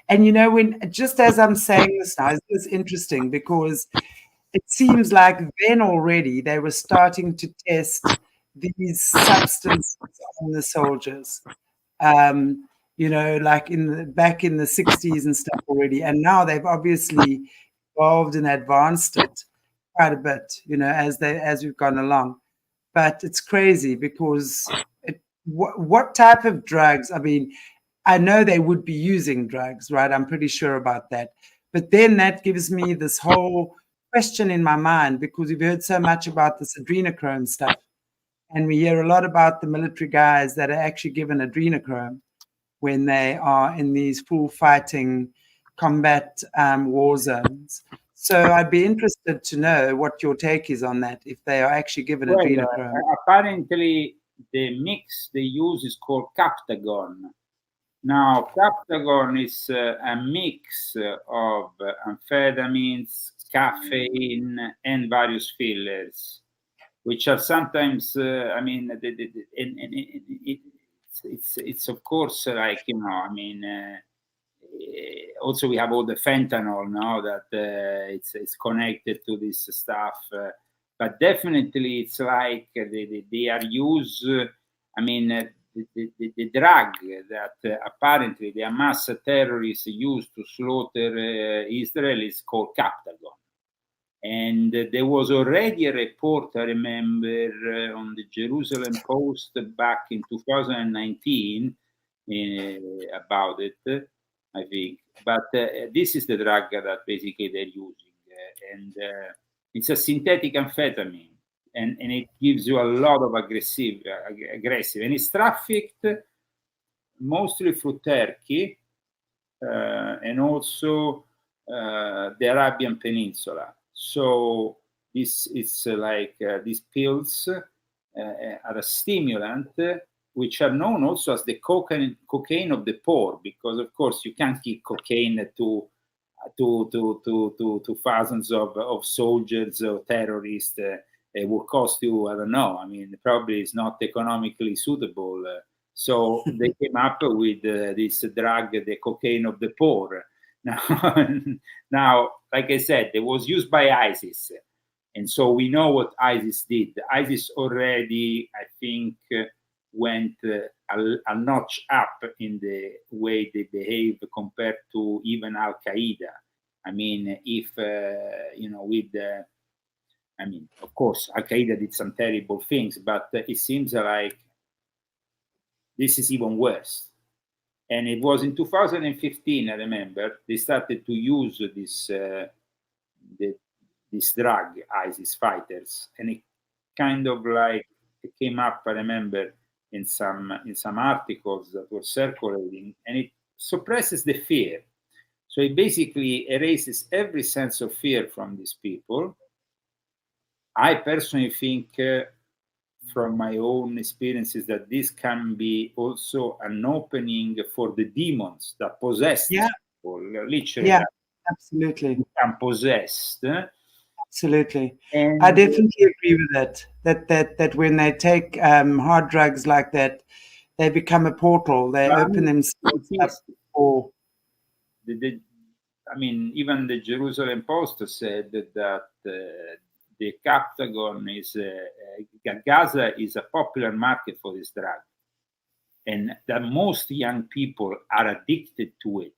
And you know, when just as I'm saying this now, it's interesting because it seems like then already they were starting to test these substances on the soldiers. You know, like back in the 60s and stuff already. And now they've obviously evolved and advanced it quite a bit, you know, as we've gone along. But it's crazy because what type of drugs? I mean, I know they would be using drugs, right? I'm pretty sure about that. But then that gives me this whole question in my mind because we've heard so much about this adrenochrome stuff. And we hear a lot about the military guys that are actually given adrenochrome when they are in these full fighting combat war zones. So I'd be interested to know what your take is on that, if they are actually given adrenochrome. Apparently, the mix they use is called Captagon. Now, Captagon is a mix of amphetamines, caffeine, and various fillers, which are sometimes, it's of course like, you know, also we have all the fentanyl now that it's connected to this stuff, but definitely it's like they are used. The drug that apparently the Hamas terrorists used to slaughter Israel is called Captagon. And there was already a report, I remember, on the Jerusalem Post back in 2019 about it, I think. But this is the drug that basically they're using. And it's a synthetic amphetamine. And it gives you a lot of aggressive, and it's trafficked mostly through Turkey and also the Arabian Peninsula. So this is like these pills are a stimulant, which are known also as the cocaine of the poor, because of course you can't give cocaine to thousands of soldiers or terrorists. It will cost you, I don't know. I mean, probably it's not economically suitable. So they came up with this drug, the cocaine of the poor. Now, like I said, it was used by ISIS. And so we know what ISIS did. ISIS already, I think, went a notch up in the way they behave compared to even Al-Qaeda. I mean, of course, Al-Qaeda did some terrible things, but it seems like this is even worse. And it was in 2015, I remember, they started to use this drug, ISIS fighters, and it kind of like it came up, I remember, in some articles that were circulating, and it suppresses the fear. So it basically erases every sense of fear from these people. I personally think, from my own experiences, that this can be also an opening for the demons that possess people, literally. Yeah, absolutely. Become possessed. Absolutely. And I definitely agree with that. That when they take hard drugs like that, they become a portal. They open themselves up for. Even the Jerusalem Post said that the Captagon is Gaza is a popular market for this drug. and that most young people are addicted to it.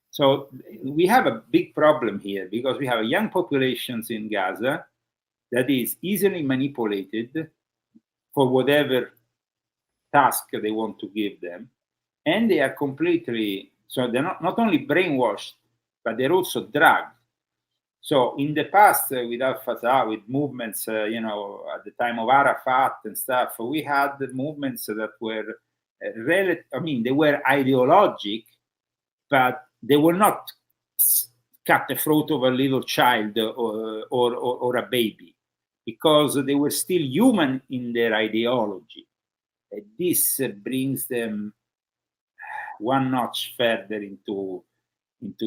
So we have a big problem here because we have young populations in Gaza that is easily manipulated for whatever task they want to give them. And they are completely, so they're not only brainwashed, but they're also drugged. So in the past, with Al-Fatah, with movements, at the time of Arafat and stuff, we had movements that were they were ideologic, but they were not cut the throat of a little child or a baby, because they were still human in their ideology. And this brings them one notch further into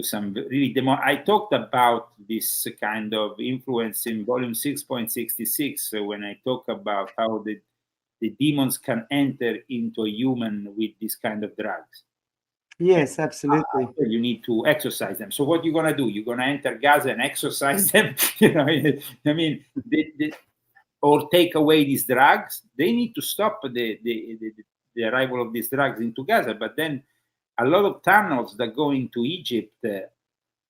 some really I talked about this kind of influence in volume 6.66 when I talk about how the demons can enter into a human with this kind of drugs. Yes, absolutely. You need to exorcise them. So what you're gonna do? You're gonna enter Gaza and exorcise them? I mean, or take away these drugs. They need to stop the arrival of these drugs into Gaza. But then a lot of tunnels that go into Egypt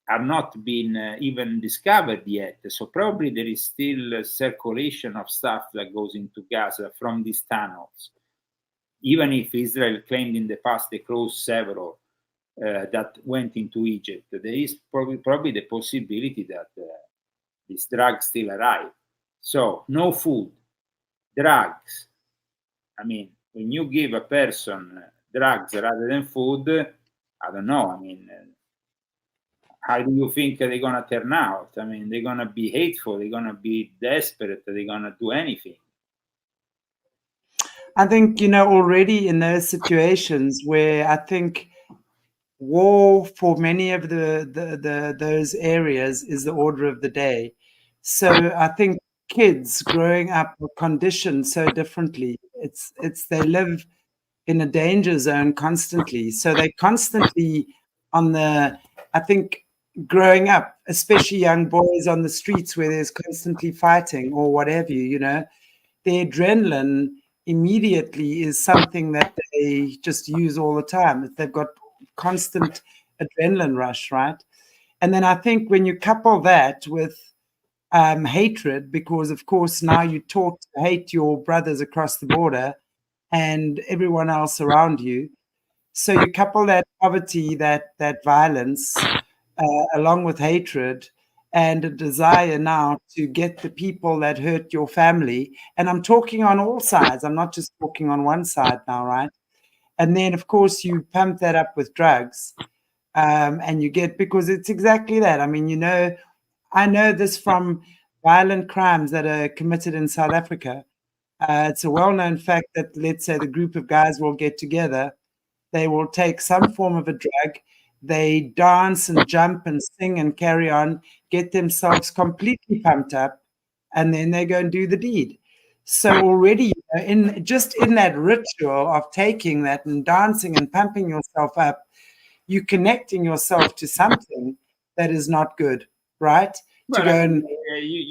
are not been even discovered yet. So probably there is still a circulation of stuff that goes into Gaza from these tunnels. Even if Israel claimed in the past they closed several that went into Egypt, there is probably the possibility that these drugs still arrive. So no food, drugs. I mean, when you give a person drugs rather than food, I don't know. I mean, how do you think they're going to turn out? I mean, they're going to be hateful. They're going to be desperate. They're going to do anything. I think, already in those situations where I think war for many of those areas is the order of the day. So I think kids growing up are conditioned so differently. It's they live in a danger zone constantly. So they constantly I think growing up, especially young boys on the streets where there's constantly fighting or what have you, the adrenaline immediately is something that they just use all the time. They've got constant adrenaline rush, right? And then I think when you couple that with hatred, because of course now you're taught to hate your brothers across the border and everyone else around you. So you couple that poverty, that violence, along with hatred and a desire now to get the people that hurt your family. And I'm talking on all sides. I'm not just talking on one side now, right? And then, of course, you pump that up with drugs. And you get, because it's exactly that. I mean, I know this from violent crimes that are committed in South Africa. It's a well-known fact that, let's say, the group of guys will get together. They will take some form of a drug. They dance and jump and sing and carry on, get themselves completely pumped up, and then they go and do the deed. So already in that ritual of taking that and dancing and pumping yourself up, you're connecting yourself to something that is not good, right? Well, to go and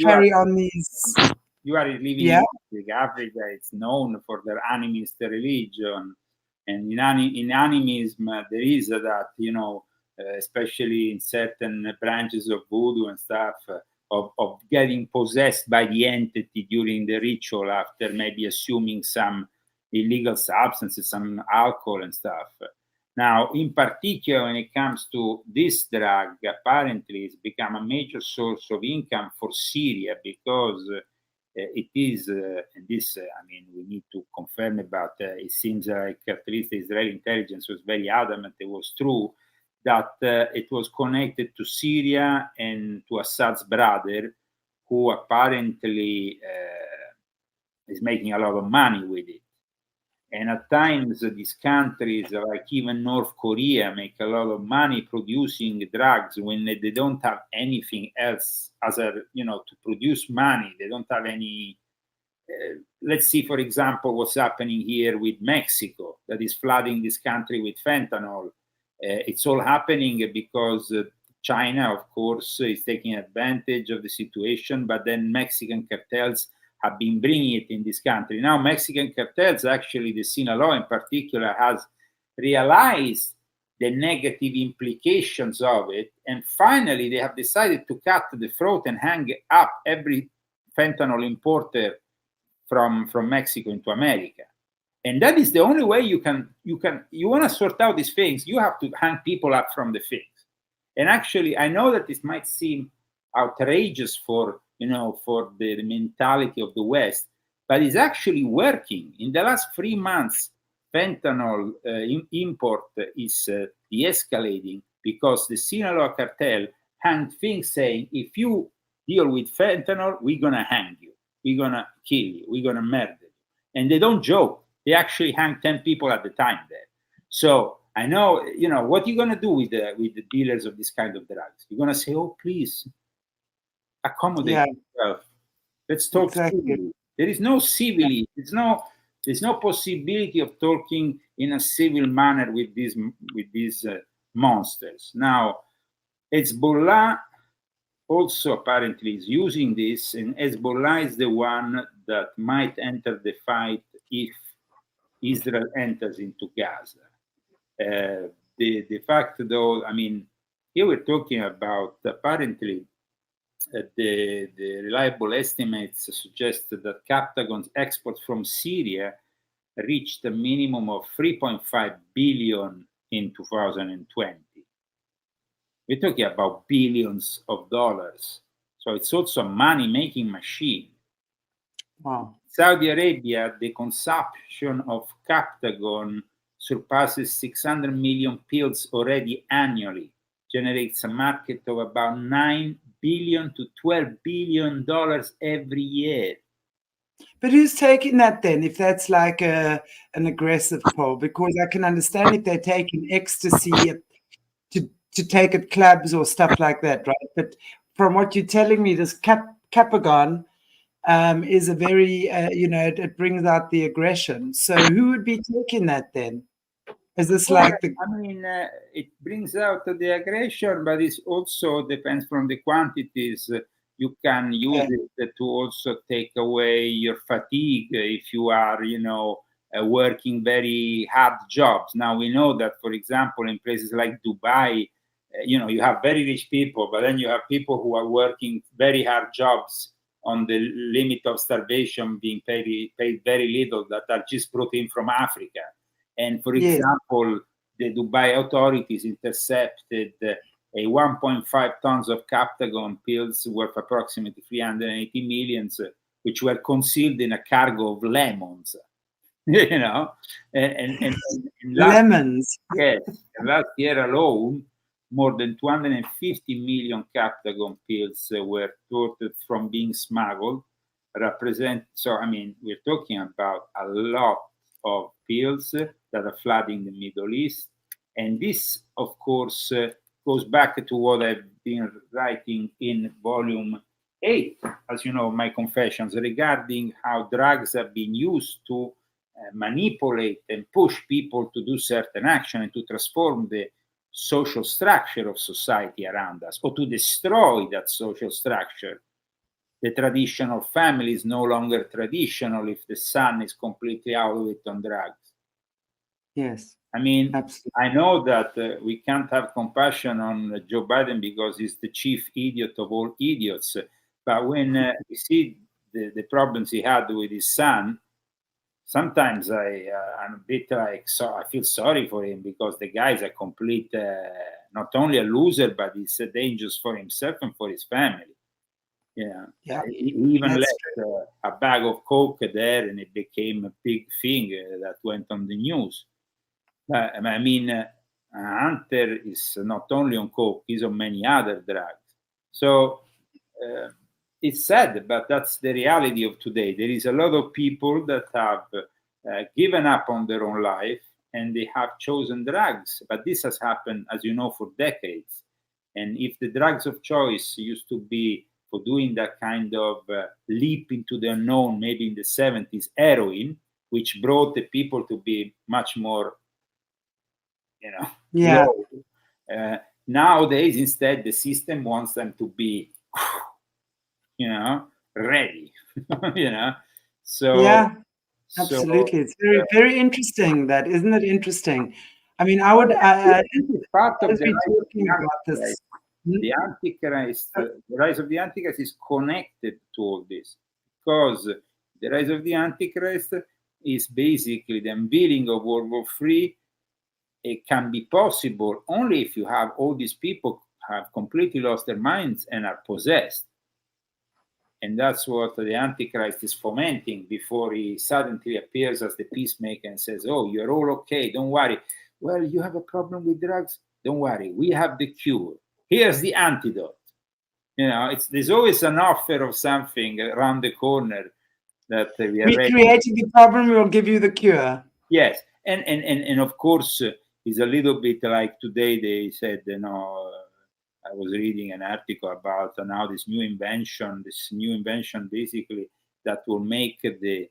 carry on these. You are living in Africa. Africa is known for their animist religion. And in animism, there is that, especially in certain branches of voodoo and stuff, of getting possessed by the entity during the ritual after maybe assuming some illegal substances, some alcohol and stuff. Now, in particular, when it comes to this drug, apparently it's become a major source of income for Syria because it is, and this, we need to confirm about, it seems like at least the Israeli intelligence was very adamant it was true, that it was connected to Syria and to Assad's brother, who apparently is making a lot of money with it. And at times, these countries, like even North Korea, make a lot of money producing drugs when they don't have anything else to produce money. They don't have any. Let's see, for example, what's happening here with Mexico, that is flooding this country with fentanyl. It's all happening because China, of course, is taking advantage of the situation, but then Mexican cartels have been bringing it in this country. Now, Mexican cartels, actually, the Sinaloa in particular, has realized the negative implications of it. And finally, they have decided to cut the throat and hang up every fentanyl importer from Mexico into America. And that is the only way you want to sort out these things, you have to hang people up from the things. And actually, I know that this might seem outrageous for the mentality of the West, but it's actually working. In the last 3 months, fentanyl import is de-escalating because the Sinaloa cartel hanged things saying, if you deal with fentanyl, we're going to hang you, we're going to kill you, we're going to murder you. And they don't joke. They actually hang 10 people at the time there. So I know, what are you going to do with the dealers of this kind of drugs? You're going to say, oh, please, accommodate yourself. Let's talk civilly. There is no civility. There's no possibility of talking in a civil manner with these monsters. Now, Hezbollah also apparently is using this, and Hezbollah is the one that might enter the fight if Israel enters into Gaza. The fact, though, I mean, here we're talking about apparently the reliable estimates suggest that Captagon's exports from Syria reached a minimum of 3.5 billion in 2020. We're talking about billions of dollars. So it's also a money-making machine. Wow. Saudi Arabia, the consumption of Captagon surpasses 600 million pills already annually, generates a market of about $9 billion to $12 billion every year. But who's taking that then, if that's like an aggressive pull? Because I can understand if they're taking ecstasy to take at clubs or stuff like that, right? But from what you're telling me, this Captagon is a very, it brings out the aggression. So who would be taking that then? Is this like the... I mean, it brings out the aggression, but it also depends from the quantities. You can use it to also take away your fatigue if you are, working very hard jobs. Now, we know that, for example, in places like Dubai, you have very rich people, but then you have people who are working very hard jobs on the limit of starvation, being paid very little, that are just brought in from Africa. And for example, the Dubai authorities intercepted a 1.5 tons of Captagon pills worth approximately 380 million, which were concealed in a cargo of lemons. And lemons. Yes, last year alone, more than 250 million Captagon pills were thwarted from being smuggled. So, I mean, we're talking about a lot of pills that are flooding the Middle East. And this, of course, goes back to what I've been writing in volume 8, as you know, my confessions, regarding how drugs have been used to manipulate and push people to do certain action and to transform the social structure of society around us, or to destroy that social structure. The traditional family is no longer traditional if the son is completely out of it on drugs. Yes. I mean, absolutely. I know that we can't have compassion on Joe Biden because he's the chief idiot of all idiots. But when we see the problems he had with his son, sometimes I'm a bit like, so I feel sorry for him, because the guy is a complete, not only a loser, but he's dangerous for himself and for his family. Yeah. He even left a bag of coke there, and it became a big thing that went on the news. I mean, Hunter is not only on coke, he's on many other drugs. So it's sad, but that's the reality of today. There is a lot of people that have given up on their own life, and they have chosen drugs. But this has happened, as you know, for decades. And if the drugs of choice used to be, for doing that kind of leap into the unknown, maybe in the 70s, heroin, which brought the people to be much more, low. Nowadays, instead, the system wants them to be, ready. You know, so yeah, absolutely. It's very, very interesting. That isn't it interesting? I mean, I would. it's part of As the we're rise of talking the about this. Antichrist. The Antichrist, the rise of the Antichrist is connected to all this, because the rise of the Antichrist is basically the unveiling of World War III. It can be possible only if you have all these people have completely lost their minds and are possessed. And that's what the Antichrist is fomenting before he suddenly appears as the peacemaker and says, oh, you're all okay, don't worry. Well, you have a problem with drugs? Don't worry, we have the cure. Here's the antidote. You know, there's always an offer of something around the corner that we are ready. Creating the problem, we will give you the cure. Yes, and of course, it's a little bit like today they said, you know, I was reading an article about now this new invention basically that will make the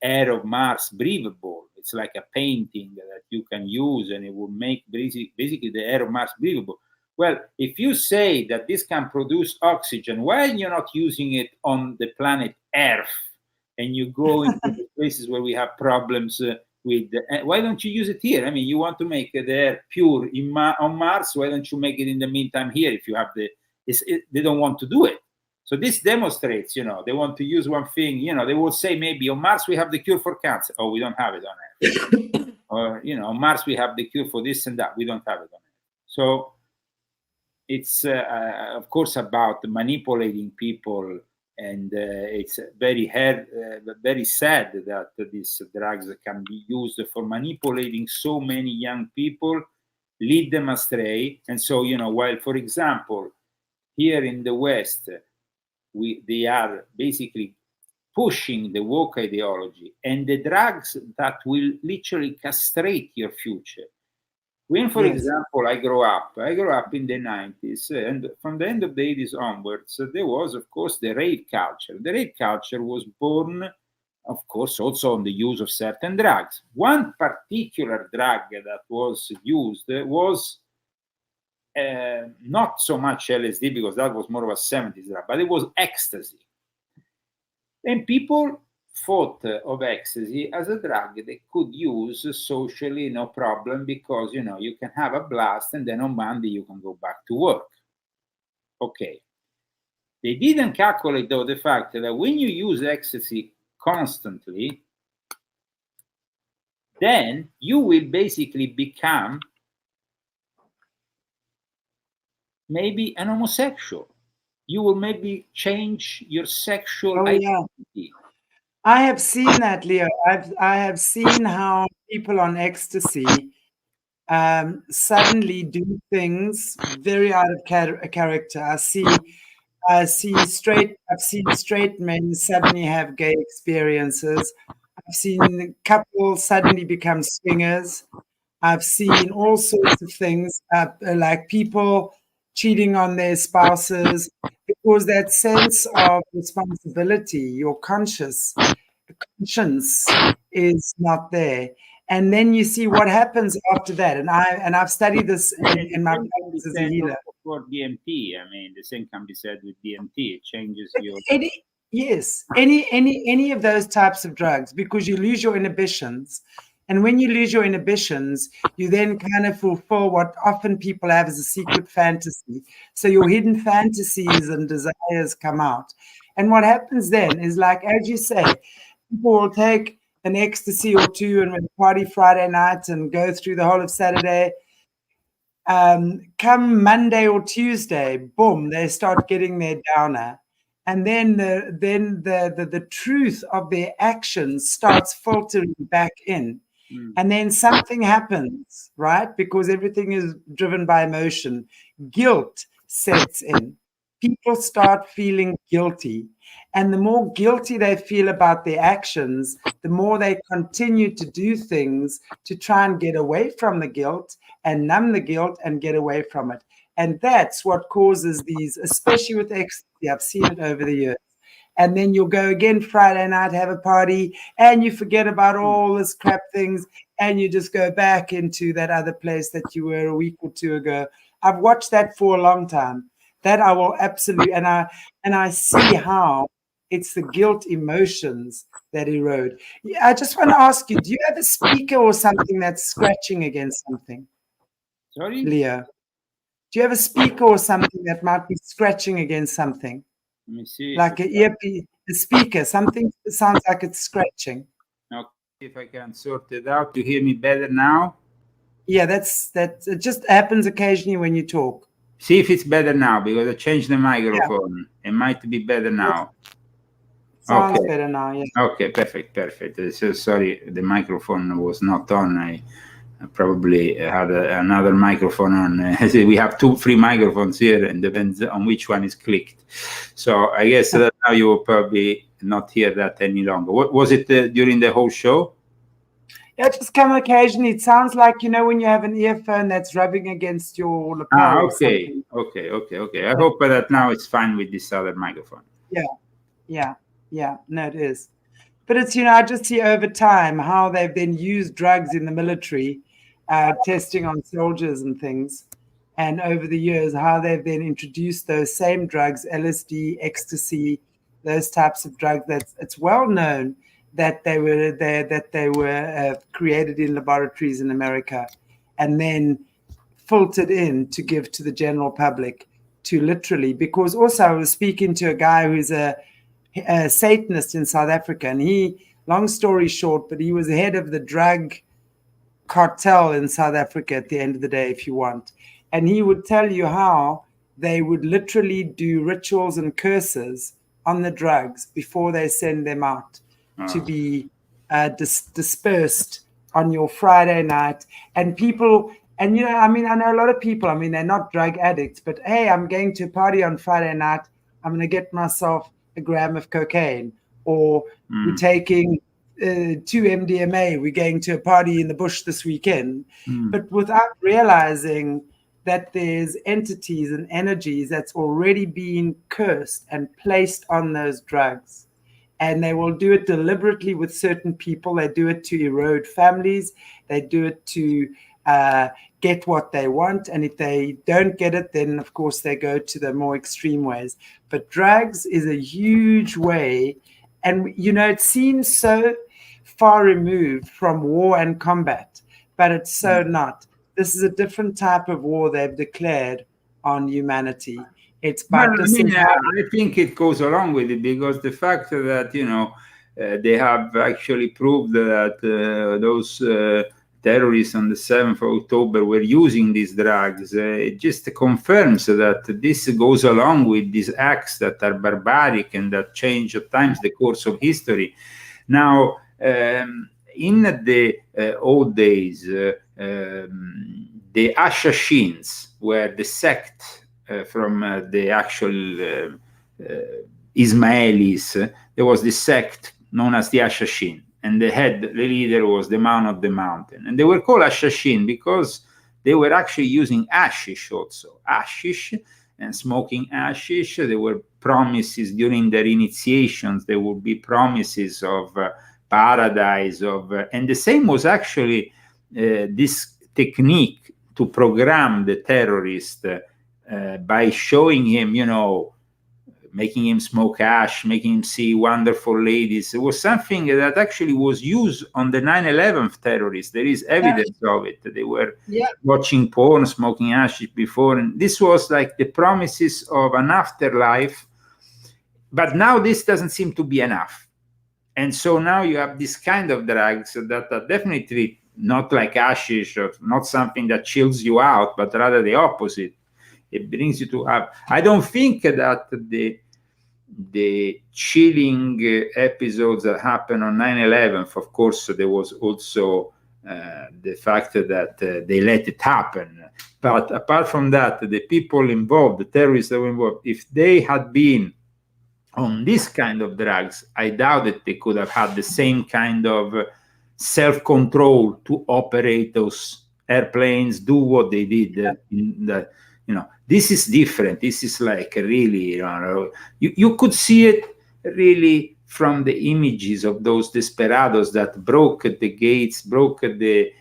air of Mars breathable. It's like a painting that you can use, and it will make basically the air of Mars breathable. Well, if you say that this can produce oxygen, why are you not using it on the planet Earth? And you go into the places where we have problems with. Why don't you use it here? I mean, you want to make the air pure on Mars. Why don't you make it in the meantime here? If you have they don't want to do it. So this demonstrates, you know, they want to use one thing. You know, they will say maybe on Mars we have the cure for cancer. Oh, we don't have it on Earth. Or you know, on Mars we have the cure for this and that. We don't have it on Earth. So it's of course about manipulating people. And it's very sad that these drugs can be used for manipulating so many young people, lead them astray. And so, you know, while, for example, here in the West, they are basically pushing the woke ideology and the drugs that will literally castrate your future. When, for example, I grew up in the 90s, and from the end of the 80s onwards, there was, of course, the rave culture. The rave culture was born, of course, also on the use of certain drugs. One particular drug that was used was not so much LSD, because that was more of a 70s drug, but it was ecstasy. And people thought of ecstasy as a drug they could use socially, no problem, because, you know, you can have a blast and then on Monday you can go back to work. Okay. They didn't calculate, though, the fact that when you use ecstasy constantly, then you will basically become maybe an homosexual. You will maybe change your sexual identity. Yeah. I have seen that, Leo. I have seen how people on ecstasy suddenly do things very out of character. I've seen straight men suddenly have gay experiences. I've seen couples suddenly become swingers. I've seen all sorts of things, like people cheating on their spouses, because that sense of responsibility, your conscience is not there. And then you see what happens after that. And I've studied this in my practice as a healer. For DMT, I mean, the same can be said with DMT. It changes your. Any of those types of drugs, because you lose your inhibitions. And when you lose your inhibitions, you then kind of fulfill what often people have as a secret fantasy. So your hidden fantasies and desires come out. And what happens then is, like, as you say, people will take an ecstasy or two and party Friday night and go through the whole of Saturday. Come Monday or Tuesday, boom, they start getting their downer. And then the truth of their actions starts filtering back in. And then something happens, right? Because everything is driven by emotion. Guilt sets in. People start feeling guilty. And the more guilty they feel about their actions, the more they continue to do things to try and get away from the guilt and numb the guilt and get away from it. And that's what causes these, especially with ecstasy. I've seen it over the years. And then you'll go again Friday night, have a party, and you forget about all this crap things, and you just go back into that other place that you were a week or two ago. I've watched that for a long time. That I will absolutely, and I see how it's the guilt emotions that erode. Yeah, I just want to ask you, do you have a speaker or something that's scratching against something? Sorry? Leo, do you have a speaker or something that might be scratching against something? Let me see. Like an earpiece, a speaker, something that sounds like it's scratching. Okay, if I can sort it out. You hear me better now? Yeah, it just happens occasionally when you talk. See if it's better now, because I changed the microphone. Yeah. It might be better now. Sounds better now, yeah. Okay, perfect. So sorry, the microphone was not on. I probably had another microphone on. We have 2-3 microphones here, and depends on which one is clicked. So I guess that now you will probably not hear that any longer. What was it during the whole show? Yeah, just come occasionally. It sounds like, when you have an earphone that's rubbing against your lapel. Okay. I hope that now it's fine with this other microphone. Yeah. No, it is. But it's, I just see over time how they've then used drugs in the military, testing on soldiers and things. And over the years, how they've then introduced those same drugs, LSD, ecstasy, those types of drugs. It's well known that they were created in laboratories in America and then filtered in to give to the general public, to literally, because also I was speaking to a guy who's a Satanist in South Africa, and he, long story short, but he was head of the drug cartel in South Africa at the end of the day, if you want. And he would tell you how they would literally do rituals and curses on the drugs before they send them out to be dispersed on your Friday night. And people, and I know a lot of people, they're not drug addicts, but hey, I'm going to a party on Friday night, I'm going to get myself a gram of cocaine, or we're taking 2 MDMA, we're going to a party in the bush this weekend, but without realizing that there's entities and energies that's already been cursed and placed on those drugs. And they will do it deliberately with certain people. They do it to erode families. They do it to get what they want. And if they don't get it, then, of course, they go to the more extreme ways. But drugs is a huge way. And, it seems so far removed from war and combat, but it's so not. This is a different type of war they've declared on humanity. It's about I think it goes along with it, because the fact that, they have actually proved that those terrorists on the 7th of October were using these drugs, it just confirms that this goes along with these acts that are barbaric and that change at times the course of history. Now, in the old days, the Assassins were the sect from the actual Ismailis. There was this sect known as the Assassin, and the leader was the man of the mountain. And they were called Assassin because they were actually using hashish also. Hashish and smoking hashish. There were promises during their initiations. There would be promises of paradise. And the same was actually this technique to program the terrorist by showing him, making him smoke hash, making him see wonderful ladies. It was something that actually was used on the 9/11 terrorists. There is evidence of it. They were watching porn, smoking hash before. And this was like the promises of an afterlife. But now this doesn't seem to be enough. And so now you have this kind of drugs that are definitely not like hashish, or not something that chills you out, but rather the opposite. It brings you to have. I don't think that the chilling episodes that happened on 9/11, of course, there was also the fact that they let it happen. But apart from that, the people involved, the terrorists that were involved, if they had been on this kind of drugs, I doubt that they could have had the same kind of self-control to operate those airplanes, do what they did in the. This is different. This is like really, you could see it really from the images of those desperados that broke the gates, broke the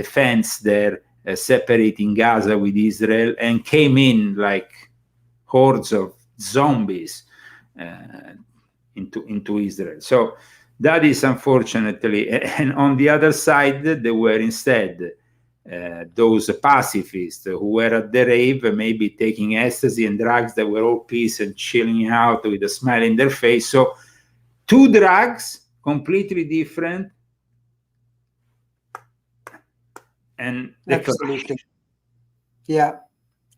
fence there, separating Gaza with Israel, and came in like hordes of zombies into Israel. So that is unfortunately, and on the other side, there were instead those pacifists who were at the rave, maybe taking ecstasy and drugs that were all peace and chilling out with a smile in their face. So two drugs, completely different. And absolutely. Yeah,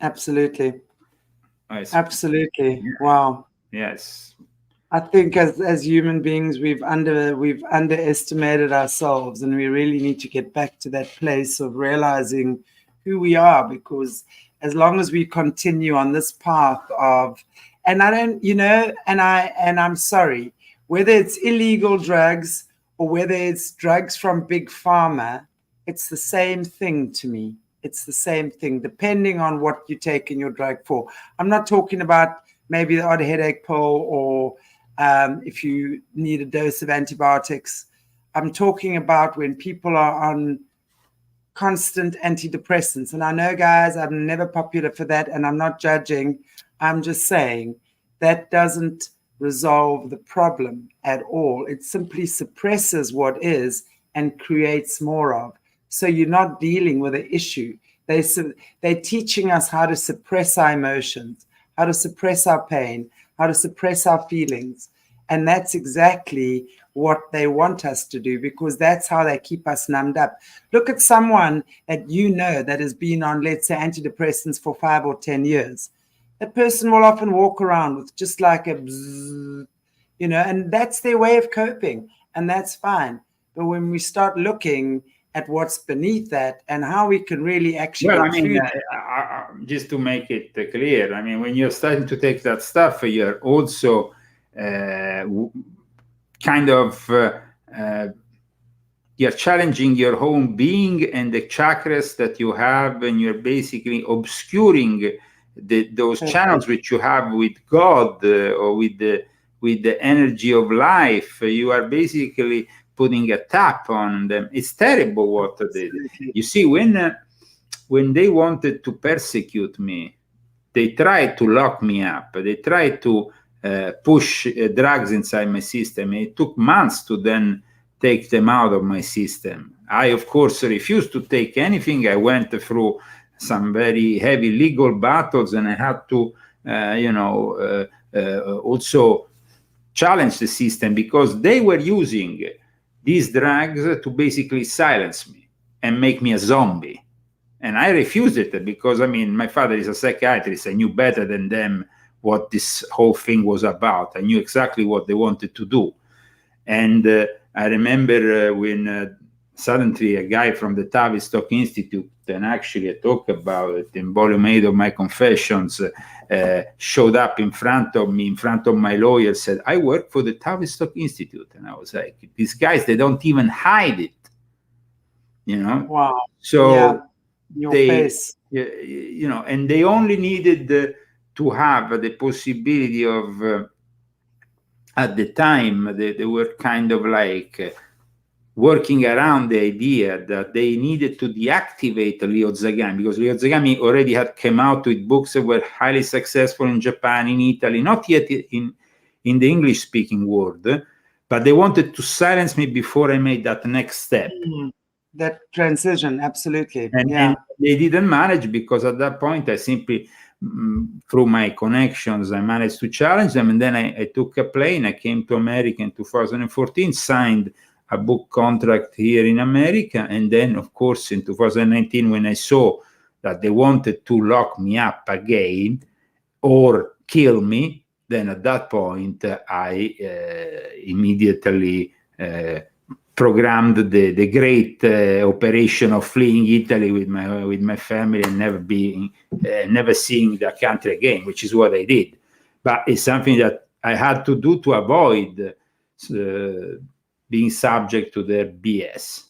absolutely. Absolutely. Yeah. Wow. Yes. I think as human beings, we've underestimated ourselves, and we really need to get back to that place of realizing who we are, because as long as we continue on this path of, and I don't, you know, and I'm sorry, whether it's illegal drugs or whether it's drugs from Big Pharma, it's the same thing to me. It's the same thing, depending on what you're taking your drug for. I'm not talking about maybe the odd headache pill or if you need a dose of antibiotics. I'm talking about when people are on constant antidepressants. And I know, guys, I'm never popular for that, and I'm not judging. I'm just saying that doesn't resolve the problem at all. It simply suppresses what is and creates more of. So you're not dealing with an issue. They're teaching us how to suppress our emotions, how to suppress our pain, how to suppress our feelings. And that's exactly what they want us to do, because that's how they keep us numbed up. Look at someone that you know that has been on, let's say, antidepressants for 5 or 10 years. That person will often walk around with just like a bzzz, you know, and that's their way of coping, and that's fine. But when we start looking at what's beneath that and how we can really actually just to make it clear, I mean, when you're starting to take that stuff, you're also kind of you're challenging your own being and the chakras that you have, and you're basically obscuring those channels which you have with God or with the energy of life. You are basically putting a tap on them. It's terrible what they did. You see, when they wanted to persecute me, they tried to lock me up. They tried to push drugs inside my system. It took months to then take them out of my system. I, of course, refused to take anything. I went through some very heavy legal battles, and I had to, also challenge the system, because they were using these drugs to basically silence me and make me a zombie. And I refused it because, I mean, my father is a psychiatrist. I knew better than them what this whole thing was about. I knew exactly what they wanted to do. And I remember when suddenly a guy from the Tavistock Institute, and actually I talk about it in volume 8 of my confessions, showed up in front of me, in front of my lawyer, said, I work for the Tavistock Institute. And I was like, these guys, they don't even hide it, you know? Wow. So yeah. Your face. You know, and they only needed to have the possibility of, at the time, they were kind of like working around the idea that they needed to deactivate LEO ZAGAMI, because LEO ZAGAMI already had come out with books that were highly successful in Japan, in Italy, not yet in the English-speaking world, but they wanted to silence me before I made that next step. That transition, absolutely. And they didn't manage, because at that point I simply, through my connections, I managed to challenge them. And then I took a plane, I came to America in 2014, signed a book contract here in America. And then, of course, in 2019, when I saw that they wanted to lock me up again or kill me, then at that point I immediately programmed the great operation of fleeing Italy with my family and never seeing the country again, which is what I did. But it's something that I had to do to avoid being subject to their BS.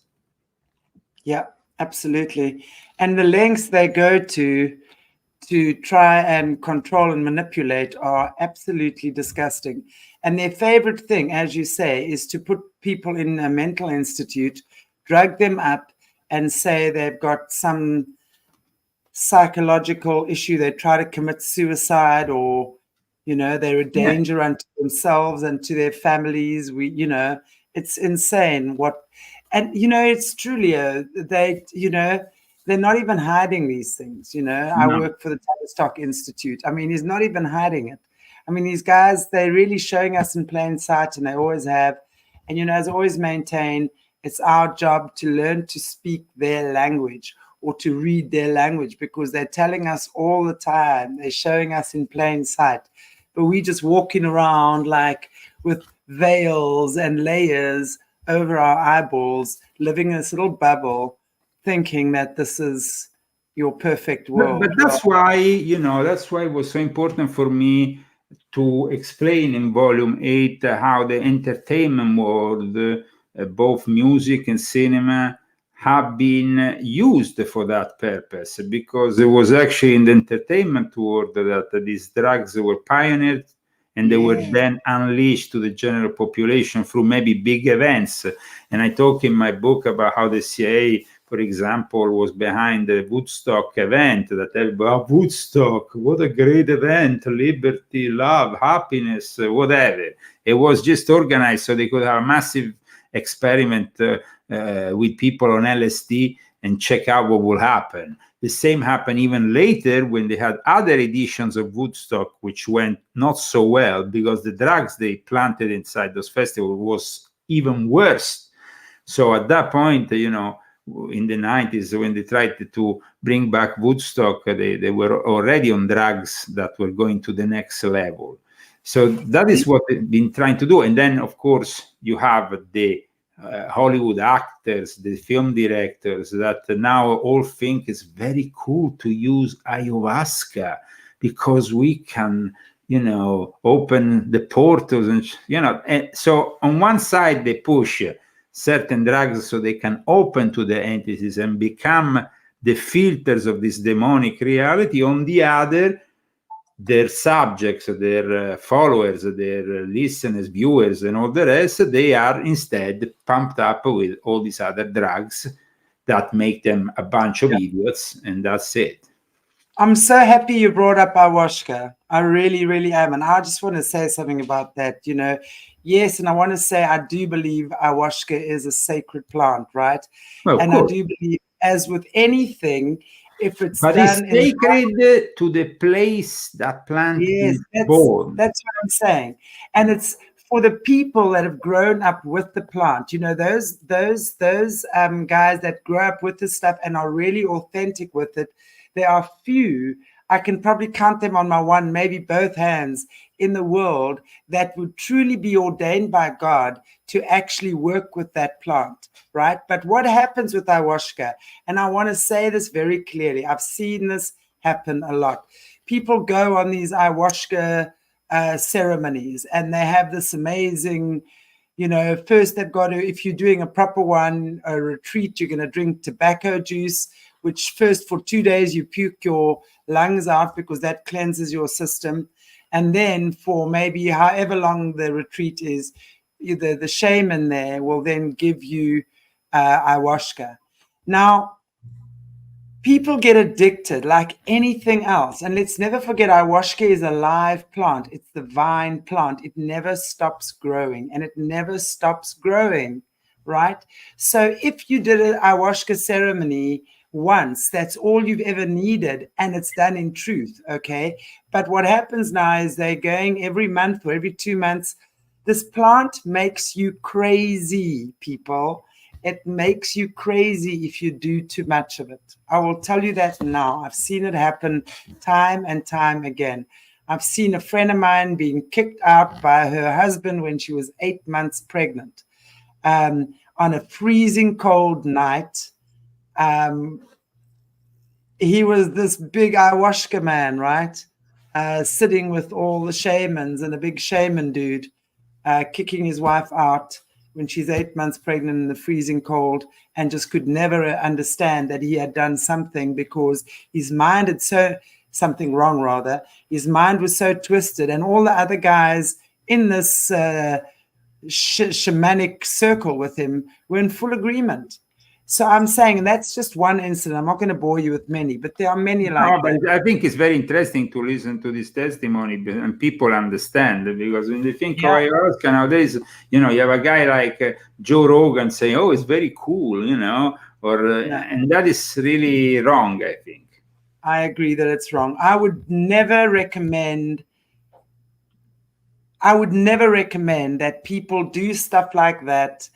Yeah, absolutely. And the lengths they go to try and control and manipulate are absolutely disgusting. And their favorite thing, as you say, is to put people in a mental institute, drug them up, and say they've got some psychological issue. They try to commit suicide, or, you know, they're a danger unto themselves and to their families. You know, it's insane and, you know, it's truly, you know, they're not even hiding these things. You know, I work for the Tavistock Institute. I mean, he's not even hiding it. I mean, these guys, they're really showing us in plain sight, and they always have. And, you know, as I always maintain, it's our job to learn to speak their language, or to read their language, because they're telling us all the time. They're showing us in plain sight. But we just walking around like with veils and layers over our eyeballs, living in this little bubble, thinking that this is your perfect world. But that's why, you know, that's why it was so important for me to explain in volume 8 how the entertainment world, both music and cinema, have been used for that purpose, because it was actually in the entertainment world that these drugs were pioneered, and they were then unleashed to the general population through maybe big events. And I talk in my book about how the CIA, for example, was behind the Woodstock event, that everybody, Woodstock, what a great event, liberty, love, happiness, whatever. It was just organized so they could have a massive experiment with people on LSD and check out what will happen. The same happened even later when they had other editions of Woodstock, which went not so well, because the drugs they planted inside those festivals was even worse. So at that point, you know, in the 90s, when they tried to bring back Woodstock, they were already on drugs that were going to the next level. So that is what they've been trying to do. And then, of course, you have the Hollywood actors, the film directors, that now all think it's very cool to use ayahuasca, because we can, you know, open the portals, and, you know. And so on one side, they push certain drugs so they can open to the entities and become the filters of this demonic reality. On the other, their subjects, their followers, their listeners, viewers, and all the rest, they are instead pumped up with all these other drugs that make them a bunch of idiots, and that's it. I'm so happy you brought up ayahuasca. I really, really am. And I just want to say something about that. You know, yes, and I want to say I do believe ayahuasca is a sacred plant, right? Well, and I do believe, as with anything, if it's but done it's sacred to the place that plant is born. That's what I'm saying. And it's for the people that have grown up with the plant. You know, those guys that grow up with this stuff and are really authentic with it, there are few. I can probably count them on my one, maybe both hands, in the world that would truly be ordained by God to actually work with that plant, right? But what happens with ayahuasca, and I want to say this very clearly, I've seen this happen a lot. People go on these ayahuasca ceremonies, and they have this amazing, you know, first they've got to, if you're doing a proper one, a retreat, you're going to drink tobacco juice, which first for 2 days you puke your lungs out, because that cleanses your system. And then for maybe however long the retreat is, the shaman there will then give you ayahuasca. Now, people get addicted like anything else. And let's never forget, ayahuasca is a live plant. It's the vine plant. It never stops growing, and it never stops growing, right? So if you did an ayahuasca ceremony once, that's all you've ever needed, and it's done in truth, okay? But what happens now is they're going every month or every 2 months. This plant makes you crazy, people. It makes you crazy if you do too much of it. I will tell you that now. I've seen it happen time and time again. I've seen a friend of mine being kicked out by her husband when she was 8 months pregnant, on a freezing cold night. He was this big ayahuasca man, right? Sitting with all the shamans, and a big shaman dude kicking his wife out when she's 8 months pregnant in the freezing cold, and just could never understand that he had done something, because his mind had something wrong, rather. His mind was so twisted, and all the other guys in this shamanic circle with him were in full agreement. So I'm saying that's just one incident. I'm not going to bore you with many, but there are many like that. But I think it's very interesting to listen to this testimony and people understand, because when they think of ayahuasca nowadays, you have a guy like Joe Rogan saying, "Oh, it's very cool," and that is really wrong, I think. I agree that it's wrong. I would never recommend that people do stuff like that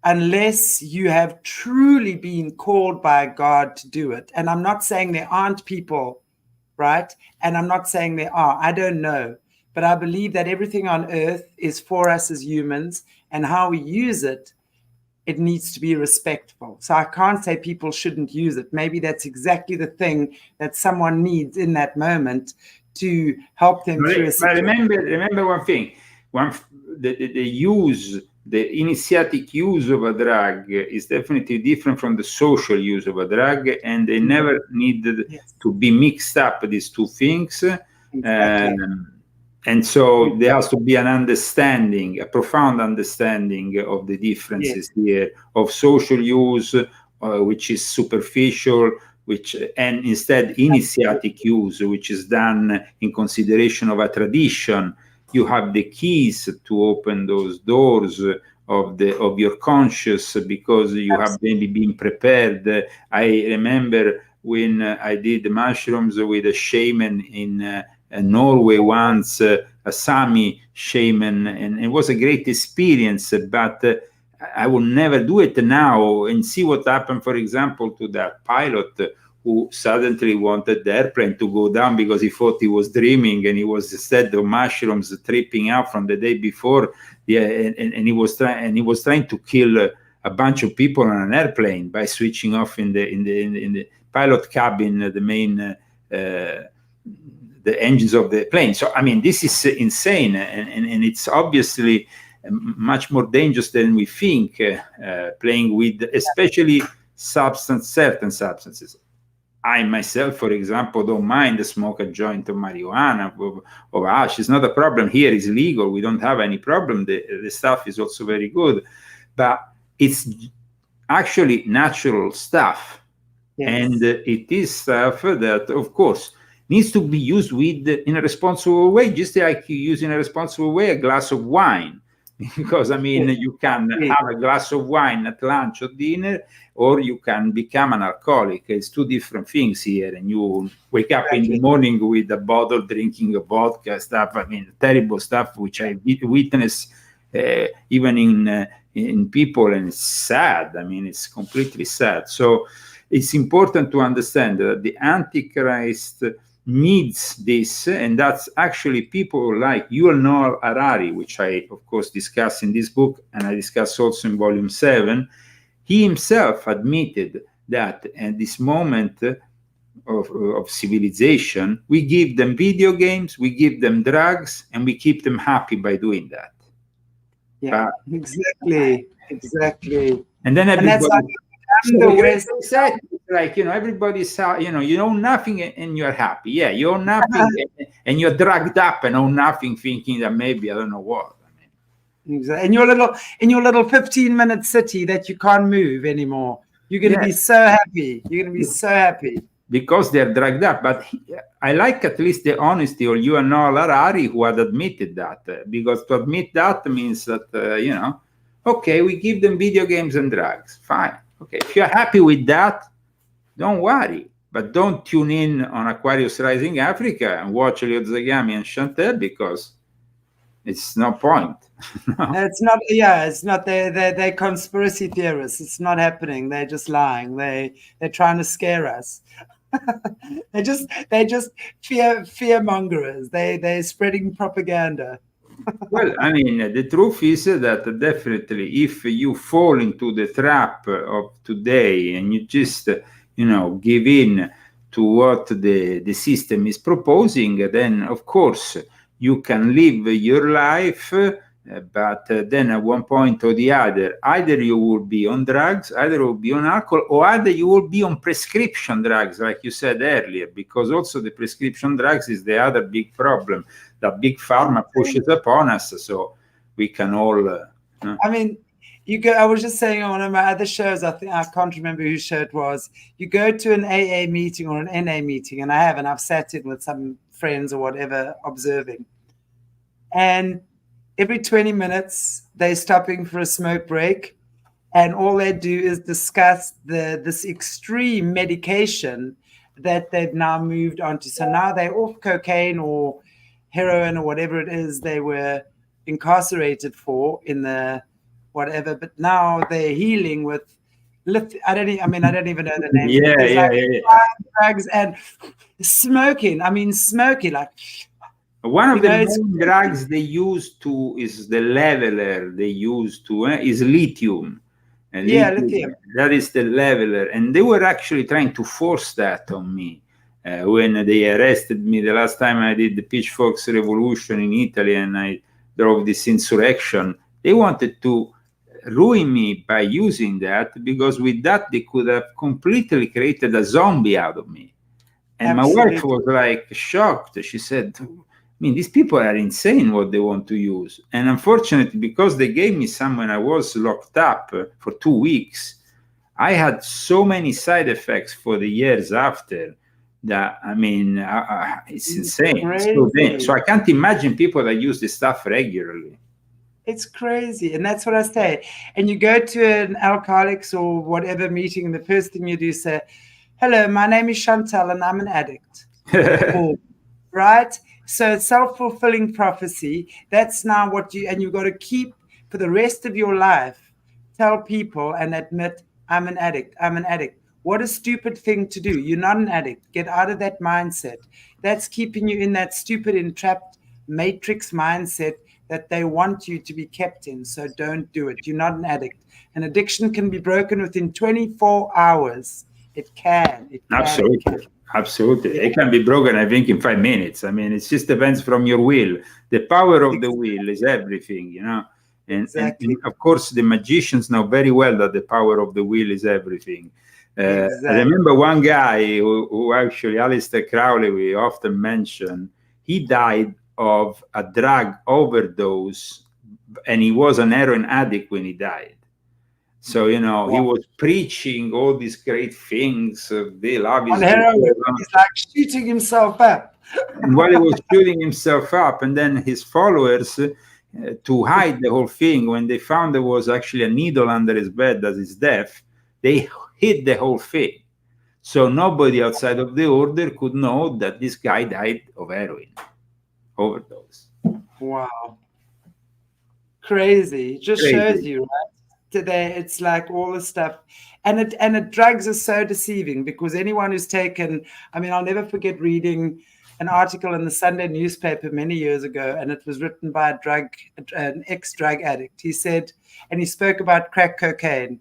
unless you have truly been called by God to do it. And I'm not saying there aren't people, right? And I'm not saying there are. I don't know. But I believe that everything on earth is for us as humans, and how we use it, it needs to be respectful. So I can't say people shouldn't use it. Maybe that's exactly the thing that someone needs in that moment to help them through a situation. But remember one thing. The initiatic use of a drug is definitely different from the social use of a drug, and they never needed to be mixed up, these two things. Exactly. And so there has to be an understanding, a profound understanding of the differences here of social use, which is superficial, and instead initiatic use, which is done in consideration of a tradition. You have the keys to open those doors of your conscious, because you have maybe been prepared. I remember when I did mushrooms with a shaman in Norway once, a Sami shaman, and it was a great experience, but I will never do it now. And see what happened, for example, to that pilot who suddenly wanted the airplane to go down because he thought he was dreaming, and he was, instead of mushrooms, tripping out from the day before. And he was trying to kill a bunch of people on an airplane by switching off in the pilot cabin the main the engines of the plane. So I mean, this is insane, and it's obviously much more dangerous than we think, playing with especially certain substances. I myself, for example, don't mind to smoke a joint of marijuana, of hash. It's not a problem here. It's legal. We don't have any problem. The stuff is also very good. But it's actually natural stuff. Yes. And it is stuff that, of course, needs to be used in a responsible way, just like you use in a responsible way a glass of wine. Because, I mean, you can have a glass of wine at lunch or dinner, or you can become an alcoholic. It's two different things here. And you wake up in the morning with a bottle, drinking a vodka stuff. I mean, terrible stuff, which I witness even in people, and it's sad. I mean, it's completely sad. So it's important to understand that the Antichrist needs this, and that's actually people like Yuval Noah Harari, which I, of course, discuss in this book, and I discuss also in volume 7. He himself admitted that at this moment of civilization, we give them video games, we give them drugs, and we keep them happy by doing that. Yeah, exactly. And then everybody... everybody's, you know nothing and you're happy. Yeah, you own nothing and you're drugged up and own nothing, thinking that maybe I don't know what. I mean, exactly. In your little 15-minute city that you can't move anymore, you're going to be so happy. You're going to be so happy because they're drugged up. But I like at least the honesty of Yuval Noah Harari, who had admitted that, because to admit that means that okay, we give them video games and drugs. Fine. Okay, if you're happy with that, don't worry. But don't tune in on Aquarius Rising Africa and watch LEO ZAGAMI and Chantelle, because it's no point. No. It's not. Yeah, it's not. They're conspiracy theorists. It's not happening. They're just lying. They're trying to scare us. they're just fear mongers. They're spreading propaganda. Well, I mean, the truth is that definitely if you fall into the trap of today and you just, give in to what the system is proposing, then, of course, you can live your life, but then at one point or the other, either you will be on drugs, either you will be on alcohol, or either you will be on prescription drugs, like you said earlier, because also the prescription drugs is the other big problem that big pharma pushes upon us, so we can all... I mean, You go. I was just saying on one of my other shows. I can't remember whose show it was. You go to an AA meeting or an NA meeting, and I've sat in with some friends or whatever, observing. And every 20 minutes, they're stopping for a smoke break, and all they do is discuss this extreme medication that they've now moved on to. So now they're off cocaine or heroin or whatever it is they were incarcerated for in the whatever, but now they're healing with I don't even know the name. Yeah. Drugs and smoking. Smoking like. One of the main drugs they use to is the leveler. They use to is lithium. And lithium. That is the leveler, and they were actually trying to force that on me when they arrested me the last time I did the Pitchforks Revolution in Italy, and I drove this insurrection. They wanted to ruin me by using that, because with that they could have completely created a zombie out of me. And Absolutely. My wife was like shocked. She said, these people are insane what they want to use. And unfortunately, because they gave me some when I was locked up for 2 weeks, I had so many side effects for the years after that, it's insane. So I can't imagine people that use this stuff regularly. It's crazy. And that's what I say. And you go to an alcoholics or whatever meeting, and the first thing you do is say, hello, my name is Chantelle and I'm an addict. Right? So it's self-fulfilling prophecy. That's now what you've got to keep for the rest of your life. Tell people and admit, I'm an addict. I'm an addict. What a stupid thing to do. You're not an addict. Get out of that mindset. That's keeping you in that stupid, entrapped matrix mindset that they want you to be kept in. So don't do it. You're not an addict. An addiction can be broken within 24 hours. It can. Absolutely. It can be broken, I think, in 5 minutes. It just depends from your will. The power of the will is everything, And of course, the magicians know very well that the power of the will is everything. I remember one guy who actually, Aleister Crowley, we often mention, he died of a drug overdose, and he was an heroin addict when he died. So, he was preaching all these great things. They love his he's like shooting himself up. And while he was shooting himself up, and then his followers, to hide the whole thing, when they found there was actually a needle under his bed as his death, they hid the whole thing. So nobody outside of the order could know that this guy died of heroin overdose. Wow. Crazy. Just shows you, right? Today it's like all the stuff, and drugs are so deceiving, because anyone who's taken, I'll never forget reading an article in the Sunday newspaper many years ago, and it was written by an ex-drug addict. He said, and he spoke about crack cocaine.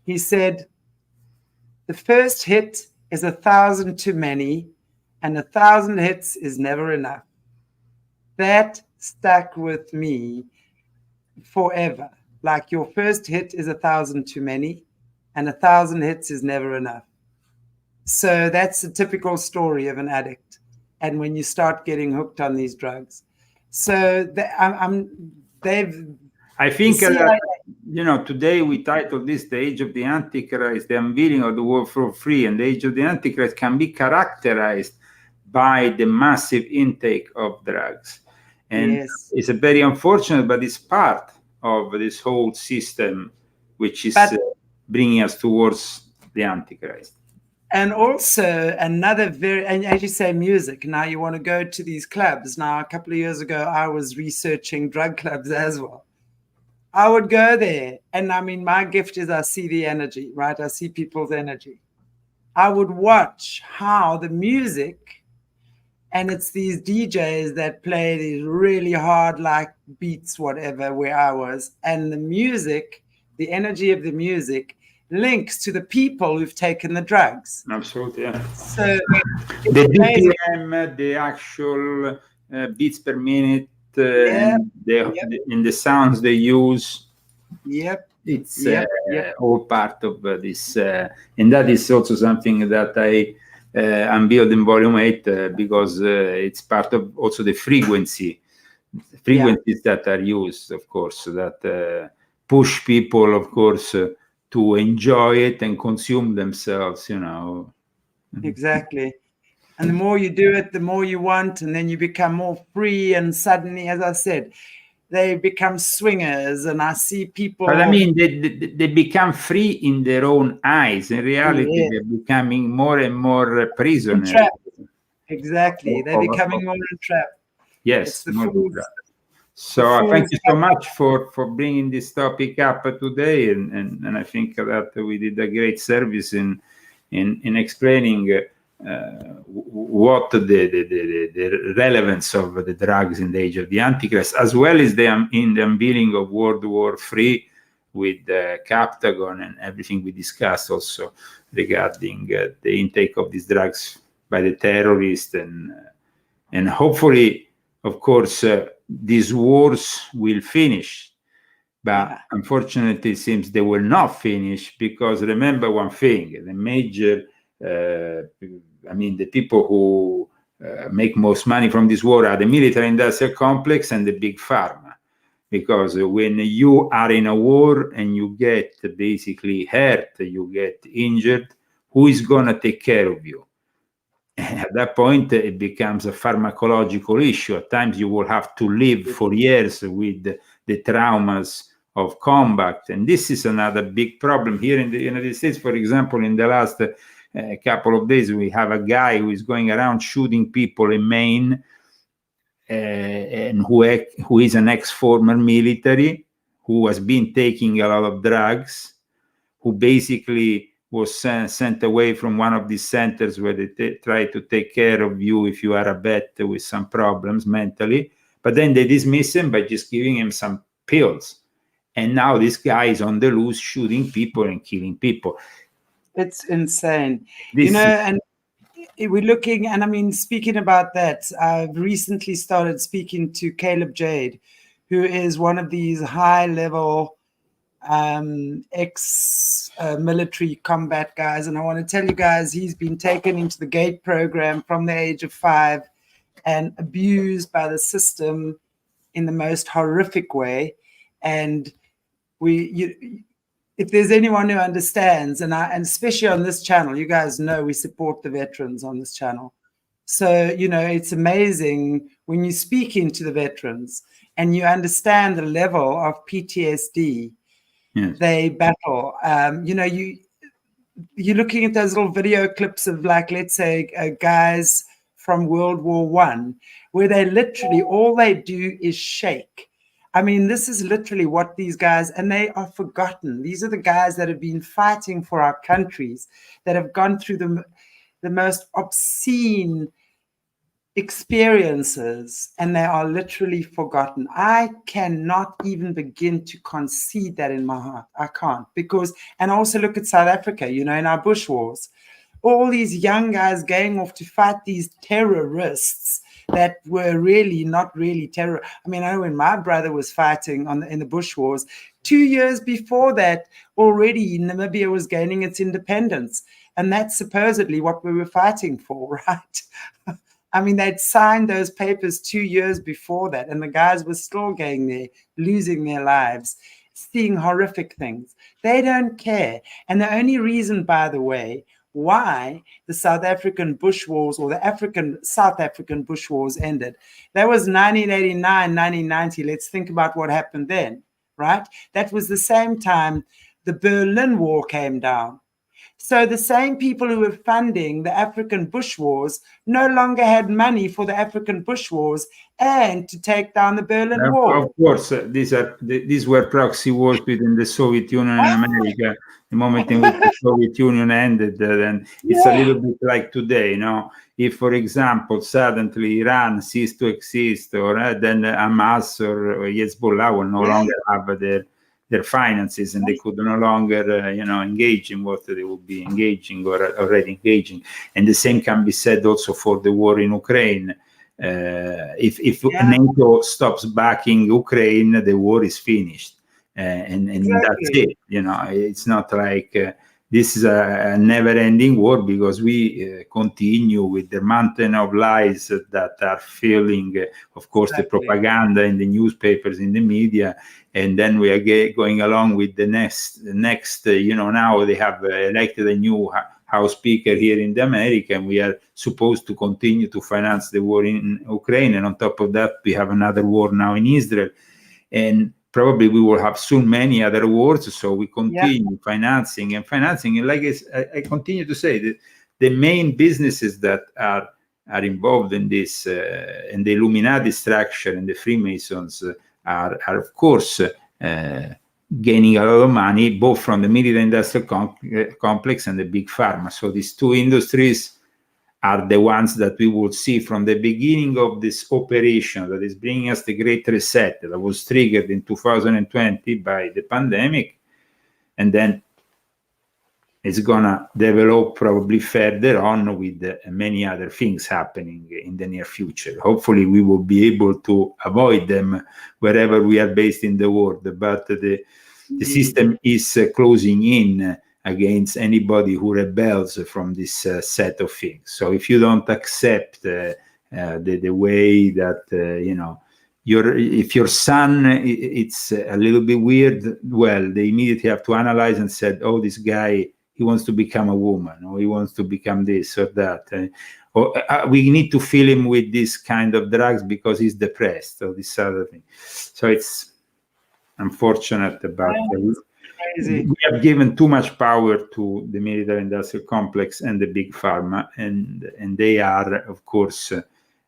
He said, the first hit is 1,000 too many, and 1,000 hits is never enough. That stuck with me forever. Like, your first hit is 1,000 too many, and 1,000 hits is never enough. So that's a typical story of an addict. And when you start getting hooked on these drugs, so I think today we titled this "The Age of the Antichrist: The Unveiling of the World for Free," and the Age of the Antichrist can be characterized by the massive intake of drugs, and it's a very unfortunate, but it's part of this whole system, which is bringing us towards the Antichrist. And also another and as you say, music. Now you want to go to these clubs. Now, a couple of years ago, I was researching drug clubs as well. I would go there, and my gift is I see the energy, right? I see people's energy. I would watch how the music, and it's these DJs that play these really hard, like beats, whatever, where I was. And the music, the energy of the music links to the people who've taken the drugs. Absolutely, yeah. So the BPM, the actual beats per minute, and the sounds they use. It's all part of this. And that is also something that I unveiled in Volume 8 because it's part of also the frequencies that are used, of course, that push people, of course, to enjoy it and consume themselves, you know. Exactly. And the more you do it, the more you want, and then you become more free. And suddenly, as I said, they become swingers. And I see people. But I mean, they become free in their own eyes. In reality, they're becoming more and more prisoners. Entrapped. Exactly. They're becoming more entrapped. Yes. Fools. So thank you so much for bringing this topic up today. And I think that we did a great service in explaining what the relevance of the drugs in the age of the Antichrist, as well as in the unveiling of World War III with Captagon and everything we discussed also regarding the intake of these drugs by the terrorists, and hopefully, of course, these wars will finish. But unfortunately, it seems they will not finish, because remember one thing: the major the people who make most money from this war are the military-industrial complex and the big pharma. Because when you are in a war and you get basically hurt, you get injured, who is going to take care of you? At that point, it becomes a pharmacological issue. At times, you will have to live for years with the traumas of combat. And this is another big problem here in the United States. For example, in the last couple of days, we have a guy who is going around shooting people in Maine, and who is an ex-former military, who has been taking a lot of drugs, who basically was sent away from one of these centers where they try to take care of you if you are a vet with some problems mentally. But then they dismiss him by just giving him some pills. And now this guy is on the loose, shooting people and killing people. It's insane. And we're looking, and I mean, speaking about that, I've recently started speaking to Caleb Jade, who is one of these high-level ex-military combat guys. And I want to tell you guys, he's been taken into the GATE program from the age of 5 and abused by the system in the most horrific way. And if there's anyone who understands, and especially on this channel, you guys know we support the veterans on this channel. So, it's amazing when you speak into the veterans and you understand the level of PTSD they battle. You're looking at those little video clips of, like, let's say, guys from World War I, where they literally, all they do is shake. I mean, this is literally what these guys, and they are forgotten. These are the guys that have been fighting for our countries, that have gone through the most obscene experiences, and they are literally forgotten. I cannot even begin to concede that in my heart. I can't, because, and also look at South Africa, in our bush wars, all these young guys going off to fight these terrorists that were really not really terror. I mean, I know when my brother was fighting in the bush wars, 2 years before that, already Namibia was gaining its independence. And that's supposedly what we were fighting for, right? I mean, they'd signed those papers 2 years before that, and the guys were still going there, losing their lives, seeing horrific things. They don't care. And the only reason, by the way, why the South African bush wars, or the South African bush wars, ended. That was 1989, 1990. Let's think about what happened then, right? That was the same time the Berlin Wall came down. So the same people who were funding the African bush wars no longer had money for the African bush wars and to take down the Berlin Wall. Of course, these were proxy wars between the Soviet Union and America. The moment in which the Soviet Union ended, then it's a little bit like today, If, for example, suddenly Iran ceased to exist, or then Hamas or Hezbollah will no longer have their finances, and they could no longer, engage in what they would be engaging or already engaging. And the same can be said also for the war in Ukraine. If NATO stops backing Ukraine, the war is finished, and exactly. That's it. It's not like this is a never-ending war, because we continue with the mountain of lies that are filling, of course, the propaganda in the newspapers, in the media, and then we are going along with the next. Now they have elected a new House Speaker here in America, and we are supposed to continue to finance the war in Ukraine, and on top of that, we have another war now in Israel, and probably we will have soon many other wars, so we continue financing. And like I continue to say, that the main businesses that are involved in this, and the Illuminati structure and the Freemasons are of course gaining a lot of money, both from the military industrial complex and the big pharma. So these two industries are the ones that we will see from the beginning of this operation that is bringing us the Great Reset, that was triggered in 2020 by the pandemic, and then it's gonna develop probably further on with many other things happening in the near future. Hopefully we will be able to avoid them wherever we are based in the world, but the system is closing in against anybody who rebels from this set of things. So if you don't accept the way that if your son, it's a little bit weird, well, they immediately have to analyze and said, oh, this guy, he wants to become a woman, or he wants to become this or that, or we need to fill him with this kind of drugs because he's depressed, or this other thing. So it's unfortunate about we have given too much power to the military industrial complex and the big pharma, and they are, of course,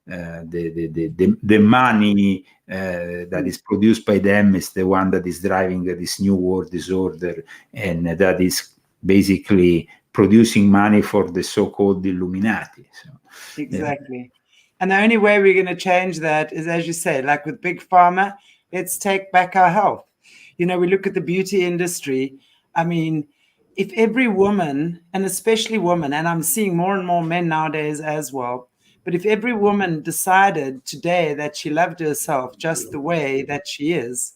the money that is produced by them is the one that is driving this new world disorder, and that is basically producing money for the so-called Illuminati. So, exactly. And the only way we're going to change that is, as you say, like with big pharma, let's take back our health. We look at the beauty industry. I mean, if every woman, and especially women, and I'm seeing more and more men nowadays as well, but if every woman decided today that she loved herself just the way that she is,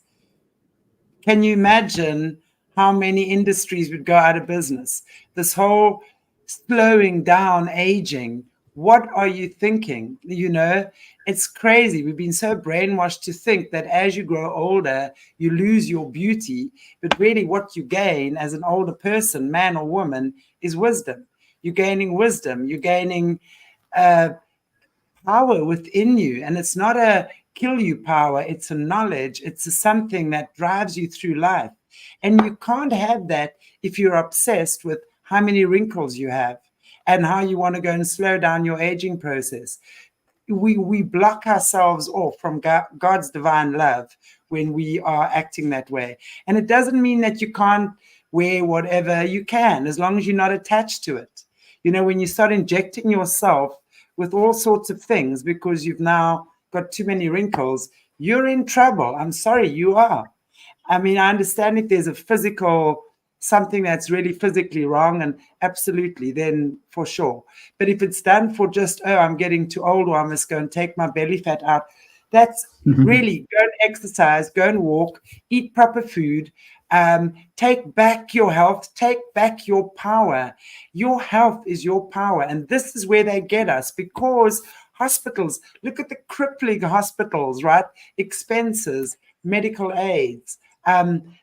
can you imagine how many industries would go out of business? This whole slowing down, aging, what are you thinking? It's crazy. We've been so brainwashed to think that as you grow older, you lose your beauty. But really what you gain as an older person, man or woman, is wisdom. You're gaining wisdom. You're gaining power within you. And it's not a kill you power. It's a knowledge. It's something that drives you through life. And you can't have that if you're obsessed with how many wrinkles you have and how you want to go and slow down your aging process. We block ourselves off from God's divine love when we are acting that way. And it doesn't mean that you can't wear whatever you can, as long as you're not attached to it. When you start injecting yourself with all sorts of things because you've now got too many wrinkles, you're in trouble. I'm sorry, you are. I mean, I understand if there's a something that's really physically wrong, and absolutely, then for sure. But if it's done for just, oh, I'm getting too old, or I must go and take my belly fat out, that's really, go and exercise, go and walk, eat proper food, take back your health, take back your power. Your health is your power. And this is where they get us, because hospitals, look at the crippling hospitals, right? Expenses, medical aids,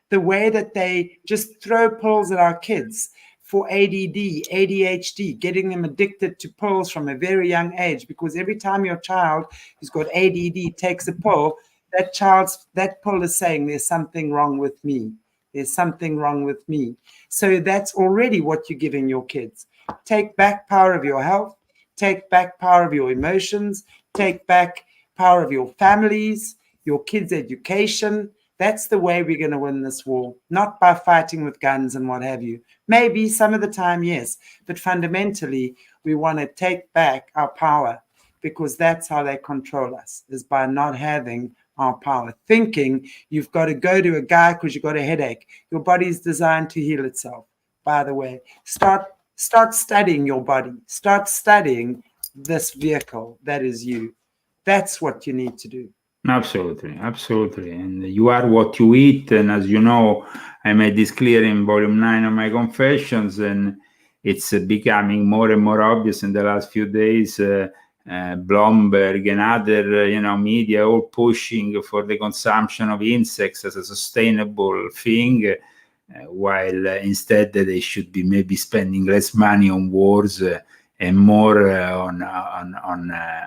the way that they just throw pills at our kids for ADD, ADHD, getting them addicted to pills from a very young age, because every time your child who's got ADD takes a pill, that pill is saying there's something wrong with me. There's something wrong with me. So that's already what you're giving your kids. Take back power of your health, take back power of your emotions, take back power of your families, your kids' education. That's the way we're going to win this war, not by fighting with guns and what have you. Maybe some of the time, yes, but fundamentally, we want to take back our power, because that's how they control us, is by not having our power. Thinking you've got to go to a guy because you've got a headache. Your body is designed to heal itself, by the way. Start studying your body. Start studying this vehicle that is you. That's what you need to do. Absolutely, absolutely. And you are what you eat. And as you know, I made this clear in volume 9 of my Confessions, and it's becoming more and more obvious in the last few days. Bloomberg and other, media all pushing for the consumption of insects as a sustainable thing, while instead they should be maybe spending less money on wars and more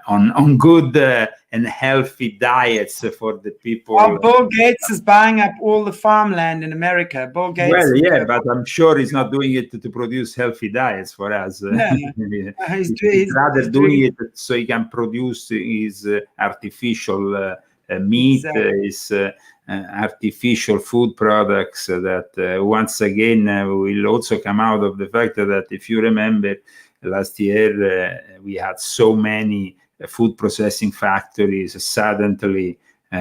on good and healthy diets for the people. Well, Bill Gates is buying up all the farmland in America. Bill Gates. Well, yeah, but I'm sure he's not doing it to produce healthy diets for us. No, he's rather doing it so he can produce his artificial meat, his artificial food products that once again will also come out of the fact that, if you remember, last year we had so many food processing factories suddenly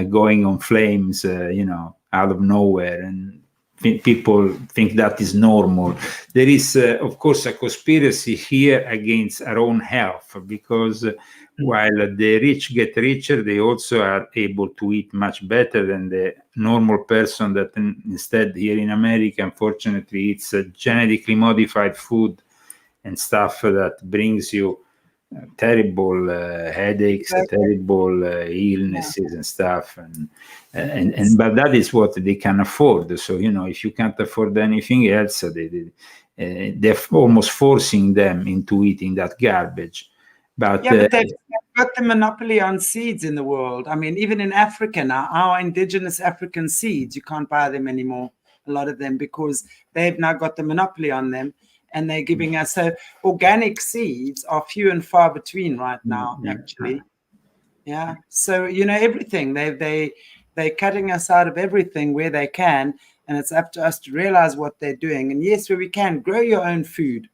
going on flames, out of nowhere, and people think that is normal. There is, of course, a conspiracy here against our own health, because while the rich get richer, they also are able to eat much better than the normal person that instead here in America, unfortunately, eats genetically modified food and stuff that brings you terrible headaches, terrible illnesses and stuff, and but that is what they can afford. So if you can't afford anything else, they're almost forcing them into eating that garbage. But they've got the monopoly on seeds in the world. I mean, even in Africa now, our indigenous African seeds, you can't buy them anymore, a lot of them, because they've now got the monopoly on them. And they're giving us, so organic seeds are few and far between right now, actually. Yeah. So, everything, they're cutting us out of everything where they can. And it's up to us to realize what they're doing. And yes, where we can, grow your own food,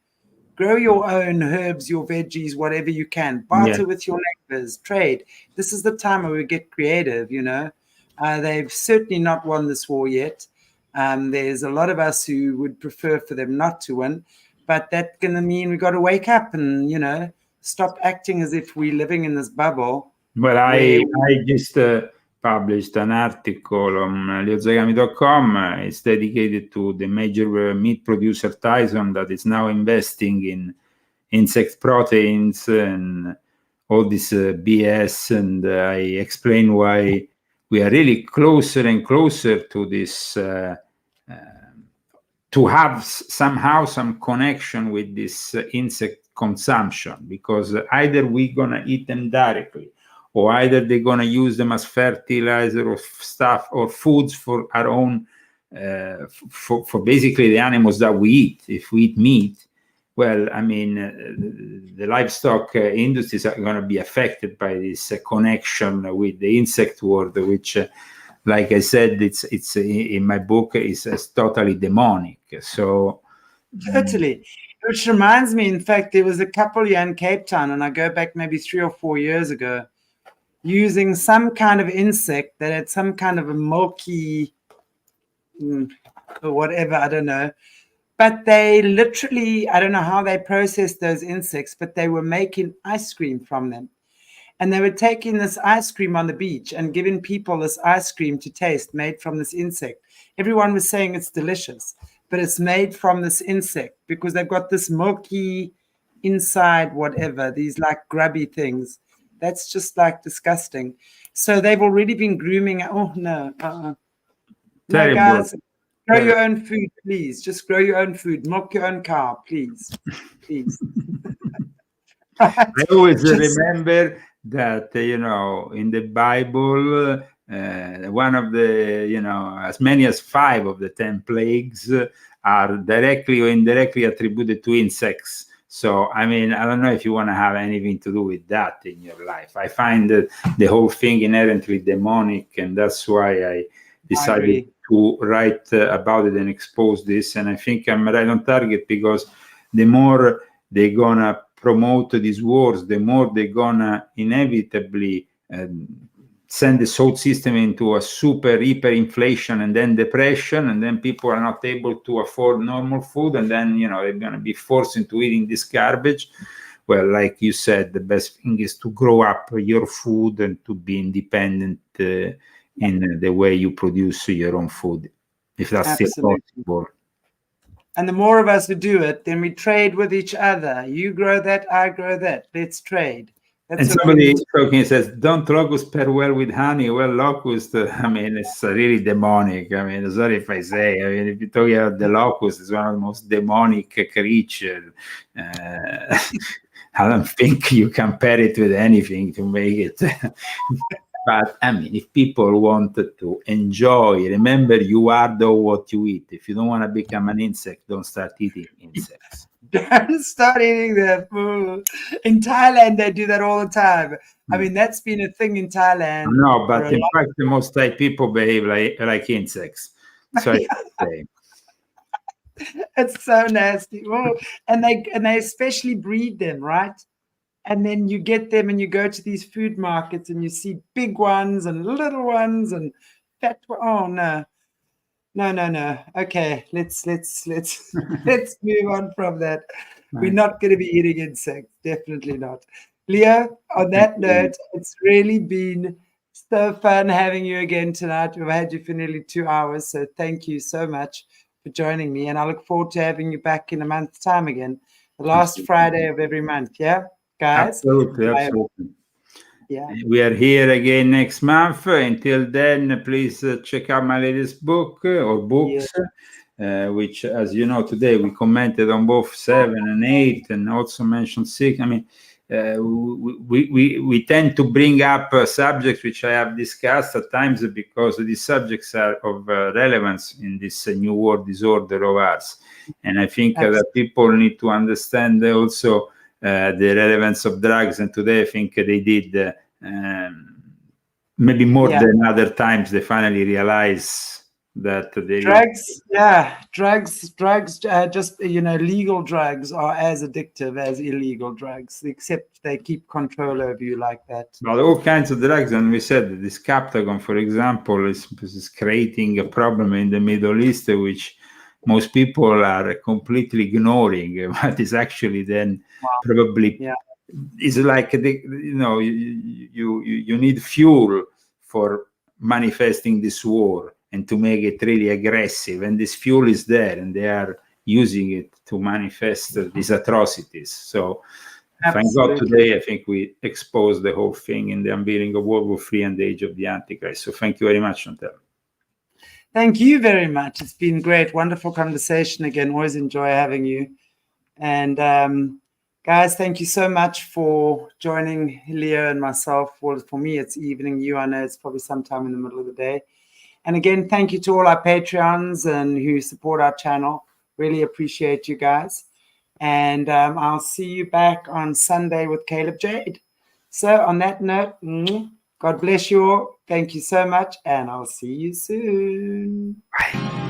grow your own herbs, your veggies, whatever you can, barter with your neighbors, trade. This is the time where we get creative, They've certainly not won this war yet. There's a lot of us who would prefer for them not to win. But that's going to mean we got to wake up and, stop acting as if we're living in this bubble. Well, I just published an article on LEOZAGAMI.com. It's dedicated to the major meat producer Tyson that is now investing in insect proteins and all this BS. And I explain why we are really closer and closer to this to have somehow some connection with this insect consumption, because either we're gonna eat them directly, or either they're gonna use them as fertilizer or stuff or foods for our own, for basically the animals that we eat. If we eat meat, well, I mean, the livestock industries are gonna be affected by this connection with the insect world, which like I said, it's in my book, is totally demonic. So totally, which reminds me, in fact, there was a couple here in Cape Town, and I go back maybe 3 or 4 years ago, using some kind of insect that had some kind of a milky, or whatever, I don't know. But they literally, I don't know how they processed those insects, but they were making ice cream from them. And they were taking this ice cream on the beach and giving people this ice cream to taste made from this insect. Everyone was saying it's delicious, but it's made from this insect because they've got this milky inside, whatever, these like grubby things. That's just like disgusting. So they've already been grooming. Oh, no. No, guys, grow your own food, please. Just grow your own food. Milk your own cow, please. Please. I always remember that, in the Bible, one of the, as many as 5 of the 10 plagues are directly or indirectly attributed to insects. So, I mean, I don't know if you want to have anything to do with that in your life. I find the whole thing inherently demonic, and that's why I decided to write about it and expose this. And I think I'm right on target, because the more they're gonna promote these wars, the more they're gonna inevitably send the soul system into a super hyperinflation and then depression, and then people are not able to afford normal food, and then they're gonna be forced into eating this garbage. Well, like you said, the best thing is to grow up your food and to be independent in the way you produce your own food, if that's still possible. And the more of us who do it, then we trade with each other. You grow that, I grow that. Let's trade. And somebody talking says, don't locusts pair well with honey? Well, locust, I mean, it's really demonic. I mean, sorry if I say. I mean, if you talk about the locust, it's one of the most demonic creatures. I don't think you compare it with anything to make it. But I mean, if people wanted to enjoy, remember, you are what you eat. If you don't want to become an insect, don't start eating insects. Don't start eating that food. In Thailand, they do that all the time. I mean, that's been a thing in Thailand. No, but in fact, the most Thai people behave like insects. So I say. It's so nasty. Oh, and they especially breed them, right? And then you get them and you go to these food markets and you see big ones and little ones and fat. Oh no. No. Okay, let's move on from that. We're not going to be eating insects. Definitely not. Leo, on that note, it's really been so fun having you again tonight. We've had you for nearly 2 hours. So thank you so much for joining me. And I look forward to having you back in a month's time again. The last Friday of every month. Yeah, guys? Absolutely. Yeah. We are here again next month. Until then, please check out my latest book or books, which, as you know, today we commented on both 7 and 8 and also mentioned 6. I mean, we tend to bring up subjects which I have discussed at times because these subjects are of relevance in this new world disorder of ours. And I think that people need to understand also the relevance of drugs. And today I think they did maybe more than other times. They finally realize that drugs, just, you know, legal drugs are as addictive as illegal drugs, except they keep control over you like that. Well, all kinds of drugs, and we said this Captagon, for example, is creating a problem in the Middle East, which most people are completely ignoring, but is actually then probably is like you know, you need fuel for manifesting this war and to make it really aggressive, and this fuel is there and they are using it to manifest these atrocities. So thank God today I think we exposed the whole thing in the unveiling of World War III and the age of the Antichrist. So thank you very much, Chantelle. Thank you very much. It's been great, wonderful conversation again. Always enjoy having you. And guys, thank you so much for joining Leo and myself. Well, for me, it's evening. You, I know it's probably sometime in the middle of the day. And again, thank you to all our Patreons and who support our channel. Really appreciate you guys. And I'll see you back on Sunday with Caleb Jade. So on that note, God bless you all. Thank you so much. And I'll see you soon. Bye.